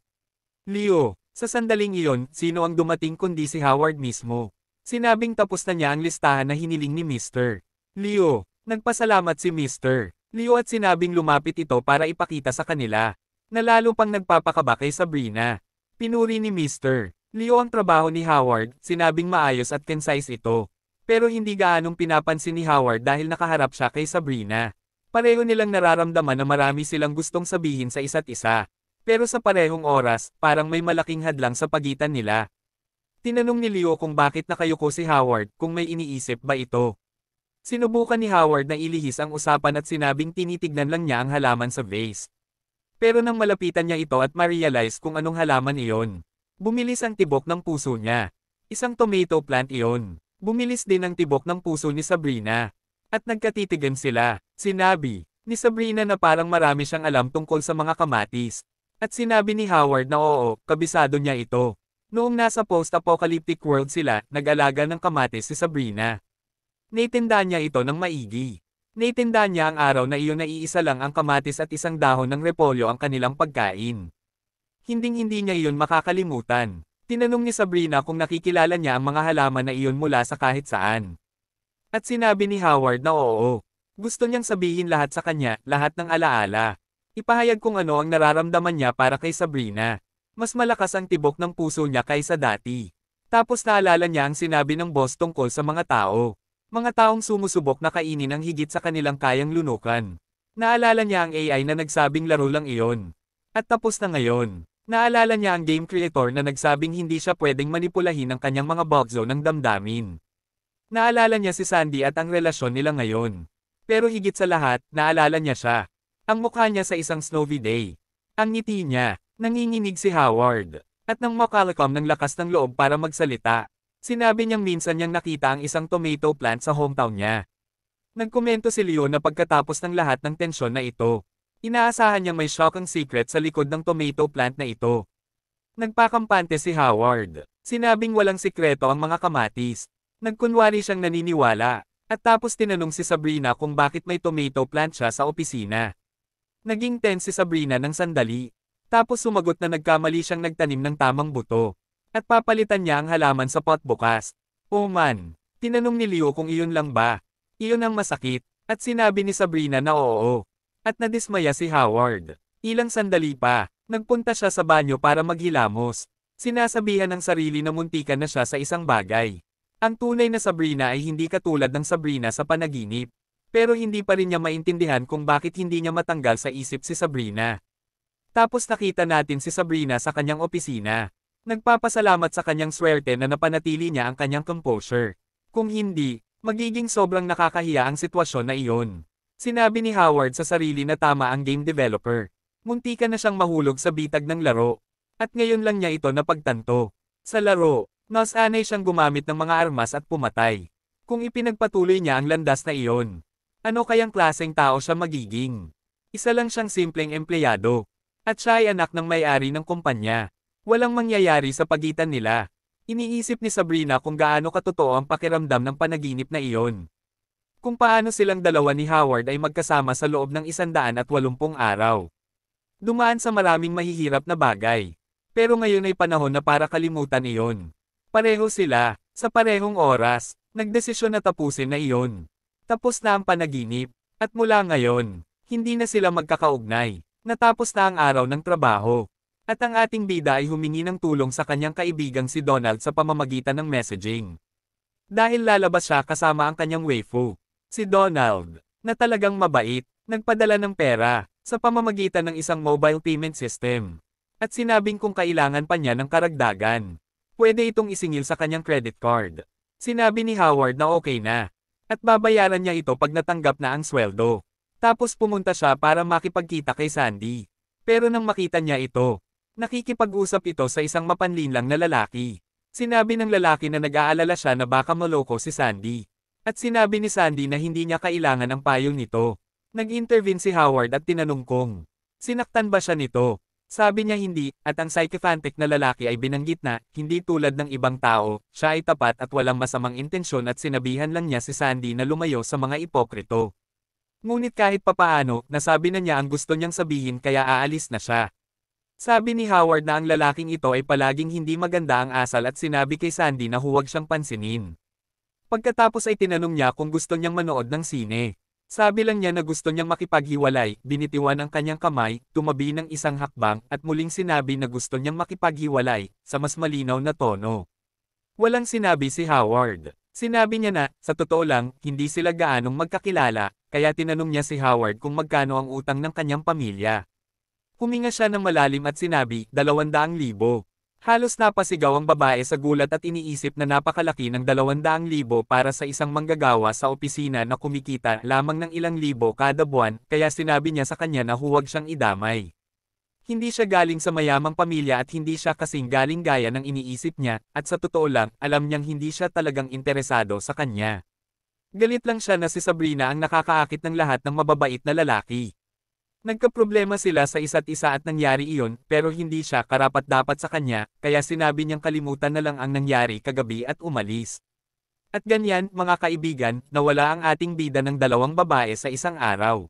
Leo. Sa sandaling iyon, sino ang dumating kundi si Howard mismo. Sinabing tapos na niya ang listahan na hiniling ni Mr. Leo. Nagpasalamat si Mr. Leo at sinabing lumapit ito para ipakita sa kanila. Na lalo pang nagpapakaba kay Sabrina. Pinuri ni Mr. Leo ang trabaho ni Howard, sinabing maayos at concise ito. Pero hindi gaanong pinapansin ni Howard dahil nakaharap siya kay Sabrina. Pareho nilang nararamdaman na marami silang gustong sabihin sa isa't isa. Pero sa parehong oras, parang may malaking hadlang sa pagitan nila. Tinanong ni Leo kung bakit nakayuko si Howard, kung may iniisip ba ito. Sinubukan ni Howard na ilihis ang usapan at sinabing tinitignan lang niya ang halaman sa vase. Pero nang malapitan niya ito at ma-realize kung anong halaman iyon, bumilis ang tibok ng puso niya. Isang tomato plant iyon. Bumilis din ang tibok ng puso ni Sabrina. At nagkatitigan sila. Sinabi ni Sabrina na parang marami siyang alam tungkol sa mga kamatis. At sinabi ni Howard na oo, kabisado niya ito. Noong nasa post-apocalyptic world sila, nag-alaga ng kamatis si Sabrina. Naitinda niya ito ng maigi. Naitinda niya ang araw na iyon na iisa lang ang kamatis at isang dahon ng repolyo ang kanilang pagkain. Hinding-hindi niya iyon makakalimutan. Tinanong ni Sabrina kung nakikilala niya ang mga halaman na iyon mula sa kahit saan. At sinabi ni Howard na oo. Gusto niyang sabihin lahat sa kanya, lahat ng alaala. Ipahayag kung ano ang nararamdaman niya para kay Sabrina. Mas malakas ang tibok ng puso niya kaysa dati. Tapos naalala niya ang sinabi ng boss tungkol sa mga tao. Mga taong sumusubok na kainin ang higit sa kanilang kayang lunukan. Naalala niya ang AI na nagsabing laro lang iyon. At tapos na ngayon. Naalala niya ang game creator na nagsabing hindi siya pwedeng manipulahin ang kanyang mga bugzo ng damdamin. Naalala niya si Sandy at ang relasyon nila ngayon. Pero higit sa lahat, naalala niya siya. Ang mukha niya sa isang snowy day. Ang ngiti niya. Nanginginig si Howard. At nang makalakam ng lakas ng loob para magsalita, sinabi niyang minsan niyang nakita ang isang tomato plant sa hometown niya. Nagkomento si Leo na pagkatapos ng lahat ng tensyon na ito, inaasahan niyang may shocking secret sa likod ng tomato plant na ito. Nagpakampante si Howard. Sinabing walang sikreto ang mga kamatis. Nagkunwari siyang naniniwala. At tapos tinanong si Sabrina kung bakit may tomato plant siya sa opisina. Naging tense si Sabrina ng sandali. Tapos sumagot na nagkamali siyang nagtanim ng tamang buto. At papalitan niya ang halaman sa pot bukas. Oh man, tinanong ni Leo kung iyon lang ba. Iyon ang masakit. At sinabi ni Sabrina na oo. At nadismaya si Howard. Ilang sandali pa, nagpunta siya sa banyo para maghilamos. Sinasabihan ng sarili na muntikan na siya sa isang bagay. Ang tunay na Sabrina ay hindi katulad ng Sabrina sa panaginip. Pero hindi pa rin niya maintindihan kung bakit hindi niya matanggal sa isip si Sabrina. Tapos nakita natin si Sabrina sa kanyang opisina. Nagpapasalamat sa kanyang swerte na napanatili niya ang kanyang composure. Kung hindi, magiging sobrang nakakahiya ang sitwasyon na iyon. Sinabi ni Howard sa sarili na tama ang game developer. Muntikan na siyang mahulog sa bitag ng laro. At ngayon lang niya ito napagtanto. Sa laro, nasanay siyang gumamit ng mga armas at pumatay. Kung ipinagpatuloy niya ang landas na iyon, ano kayang klaseng tao siya magiging? Isa lang siyang simpleng empleyado. At siya ay anak ng may-ari ng kumpanya. Walang mangyayari sa pagitan nila. Iniisip ni Sabrina kung gaano katotoo ang pakiramdam ng panaginip na iyon. Kung paano silang dalawa ni Howard ay magkasama sa loob ng 180 araw. Dumaan sa maraming mahihirap na bagay. Pero ngayon ay panahon na para kalimutan iyon. Pareho sila, sa parehong oras, nagdesisyon na tapusin na iyon. Tapos na ang panaginip, at mula ngayon, hindi na sila magkakaugnay. Natapos na ang araw ng trabaho. At ang ating bida ay humingi ng tulong sa kanyang kaibigang si Donald sa pamamagitan ng messaging. Dahil lalabas siya kasama ang kanyang waifu. Si Donald, na talagang mabait, nagpadala ng pera, sa pamamagitan ng isang mobile payment system. At sinabing kung kailangan pa niya ng karagdagan, pwede itong isingil sa kanyang credit card. Sinabi ni Howard na okay na. At babayaran niya ito pag natanggap na ang sweldo. Tapos pumunta siya para makipagkita kay Sandy. Pero nang makita niya ito, nakikipag-usap ito sa isang mapanlinlang na lalaki. Sinabi ng lalaki na nag-aalala siya na baka maloko si Sandy. At sinabi ni Sandy na hindi niya kailangan ang payo nito. Nag-intervene si Howard at tinanong kung sinaktan ba siya nito. Sabi niya hindi, at ang sycophantic na lalaki ay binanggit na, hindi tulad ng ibang tao, siya ay tapat at walang masamang intensyon at sinabihan lang niya si Sandy na lumayo sa mga ipokrito. Ngunit kahit papaano, nasabi na niya ang gusto niyang sabihin kaya aalis na siya. Sabi ni Howard na ang lalaking ito ay palaging hindi maganda ang asal at sinabi kay Sandy na huwag siyang pansinin. Pagkatapos ay tinanong niya kung gusto niyang manood ng sine. Sabi lang niya na gusto niyang makipaghiwalay, binitiwan ang kanyang kamay, tumabi ng isang hakbang, at muling sinabi na gusto niyang makipaghiwalay, sa mas malinaw na tono. Walang sinabi si Howard. Sinabi niya na, sa totoo lang, hindi sila gaanong magkakilala, kaya tinanong niya si Howard kung magkano ang utang ng kanyang pamilya. Huminga siya ng malalim at sinabi, 200,000. Halos napasigaw ang babae sa gulat at iniisip na napakalaki ng 200,000 para sa isang manggagawa sa opisina na kumikita lamang ng ilang libo kada buwan, kaya sinabi niya sa kanya na huwag siyang idamay. Hindi siya galing sa mayamang pamilya at hindi siya kasing galing gaya ng iniisip niya, at sa totoo lang, alam niyang hindi siya talagang interesado sa kanya. Galit lang siya na si Sabrina ang nakakaakit ng lahat ng mababait na lalaki. Nagkaproblema sila sa isa't isa at nangyari iyon, pero hindi siya karapat-dapat sa kanya, kaya sinabi niyang kalimutan na lang ang nangyari kagabi at umalis. At ganyan, mga kaibigan, nawala ang ating bida ng dalawang babae sa isang araw.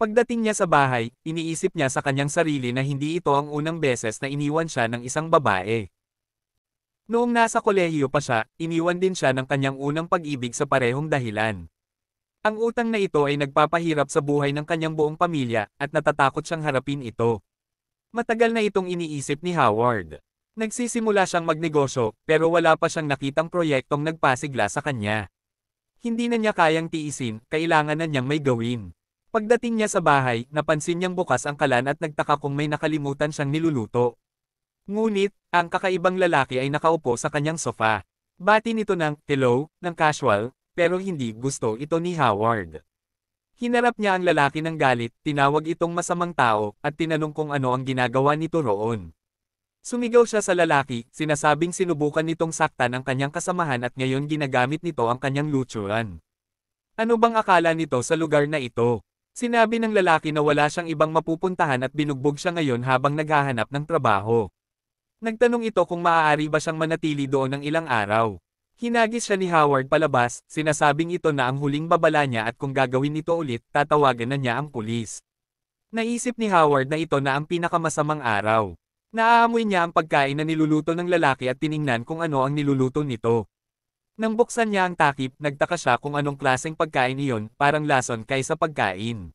Pagdating niya sa bahay, iniisip niya sa kanyang sarili na hindi ito ang unang beses na iniwan siya ng isang babae. Noong nasa kolehiyo pa siya, iniwan din siya ng kanyang unang pag-ibig sa parehong dahilan. Ang utang na ito ay nagpapahirap sa buhay ng kanyang buong pamilya, at natatakot siyang harapin ito. Matagal na itong iniisip ni Howard. Nagsisimula siyang magnegosyo, pero wala pa siyang nakitang proyektong nagpasigla sa kanya. Hindi na niya kayang tiisin, kailangan na niyang may gawin. Pagdating niya sa bahay, napansin niyang bukas ang kalan at nagtaka kung may nakalimutan siyang niluluto. Ngunit, ang kakaibang lalaki ay nakaupo sa kanyang sofa. Bati nito ng hello, ng casual, pero hindi gusto ito ni Howard. Hinarap niya ang lalaki ng galit, tinawag itong masamang tao, at tinanong kung ano ang ginagawa nito roon. Sumigaw siya sa lalaki, sinasabing sinubukan nitong saktan ang kanyang kasamahan at ngayon ginagamit nito ang kanyang luturan. Ano bang akala nito sa lugar na ito? Sinabi ng lalaki na wala siyang ibang mapupuntahan at binugbog siya ngayon habang naghahanap ng trabaho. Nagtanong ito kung maaari ba siyang manatili doon ng ilang araw. Hinagis siya ni Howard palabas, sinasabing ito na ang huling babala niya at kung gagawin nito ulit, tatawagan na niya ang pulis. Naisip ni Howard na ito na ang pinakamasamang araw. Naaamoy niya ang pagkain na niluluto ng lalaki at tiningnan kung ano ang niluluto nito. Nang buksan niya ang takip, nagtaka siya kung anong klaseng pagkain iyon, parang lason kaysa pagkain.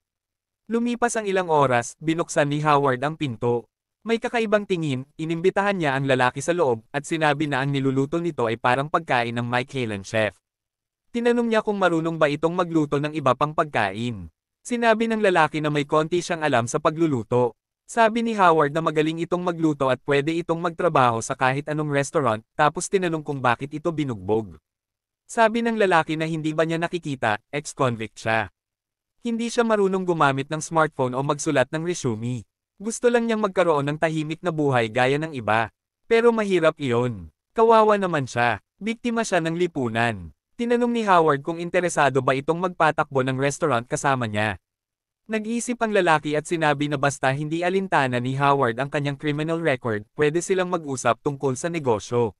Lumipas ang ilang oras, binuksan ni Howard ang pinto. May kakaibang tingin, inimbitahan niya ang lalaki sa loob, at sinabi na ang niluluto nito ay parang pagkain ng Michelin chef. Tinanong niya kung marunong ba itong magluto ng iba pang pagkain. Sinabi ng lalaki na may konti siyang alam sa pagluluto. Sabi ni Howard na magaling itong magluto at pwede itong magtrabaho sa kahit anong restaurant, tapos tinanong kung bakit ito binugbog. Sabi ng lalaki na hindi ba niya nakikita, ex-convict siya. Hindi siya marunong gumamit ng smartphone o magsulat ng resume. Gusto lang niyang magkaroon ng tahimik na buhay gaya ng iba. Pero mahirap iyon. Kawawa naman siya. Biktima siya ng lipunan. Tinanong ni Howard kung interesado ba itong magpatakbo ng restaurant kasama niya. Nag-isip ang lalaki at sinabi na basta hindi alintana ni Howard ang kanyang criminal record, pwede silang mag-usap tungkol sa negosyo.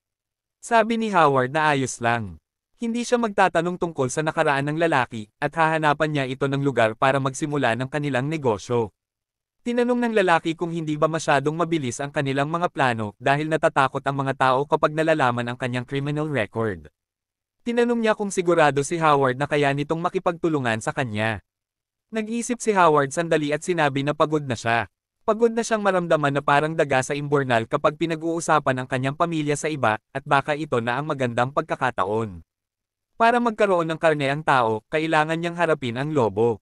Sabi ni Howard na ayos lang. Hindi siya magtatanong tungkol sa nakaraan ng lalaki, at hahanapan niya ito ng lugar para magsimula ng kanilang negosyo. Tinanong ng lalaki kung hindi ba masyadong mabilis ang kanilang mga plano dahil natatakot ang mga tao kapag nalalaman ang kanyang criminal record. Tinanong niya kung sigurado si Howard na kaya nitong makipagtulungan sa kanya. Nag-isip si Howard sandali at sinabi na pagod na siya. Pagod na siyang maramdaman na parang daga sa imbornal kapag pinag-uusapan ang kanyang pamilya sa iba, at baka ito na ang magandang pagkakataon. Para magkaroon ng karne ang tao, kailangan niyang harapin ang lobo.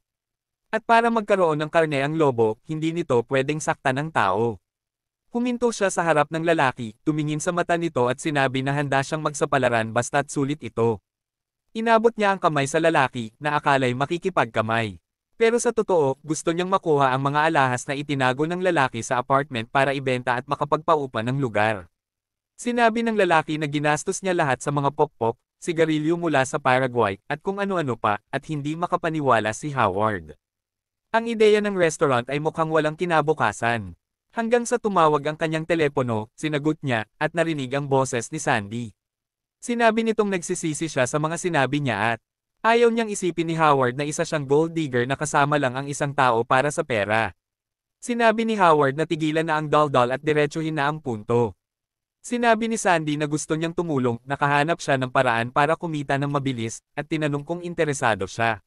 At para magkaroon ng karne ang lobo, hindi nito pwedeng saktan ng tao. Huminto siya sa harap ng lalaki, tumingin sa mata nito at sinabi na handa siyang magsapalaran basta't sulit ito. Inabot niya ang kamay sa lalaki, na akala'y makikipagkamay. Pero sa totoo, gusto niyang makuha ang mga alahas na itinago ng lalaki sa apartment para ibenta at makapagpaupa ng lugar. Sinabi ng lalaki na ginastos niya lahat sa mga pokpok, sigarilyo mula sa Paraguay, at kung ano-ano pa, at hindi makapaniwala si Howard. Ang ideya ng restaurant ay mukhang walang kinabukasan. Hanggang sa tumawag ang kanyang telepono, sinagot niya, at narinig ang boses ni Sandy. Sinabi nitong nagsisisi siya sa mga sinabi niya at ayaw niyang isipin ni Howard na isa siyang gold digger na kasama lang ang isang tao para sa pera. Sinabi ni Howard na tigilan na ang daldal at diretsuhin na ang punto. Sinabi ni Sandy na gusto niyang tumulong, nakahanap siya ng paraan para kumita ng mabilis, at tinanong kung interesado siya.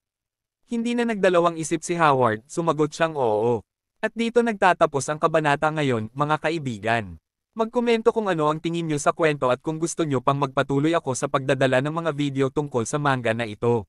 Hindi na nagdalawang isip si Howard, sumagot siyang oo. At dito nagtatapos ang kabanata ngayon, mga kaibigan. Magkomento kung ano ang tingin niyo sa kwento at kung gusto niyo pang magpatuloy ako sa pagdadala ng mga video tungkol sa manga na ito.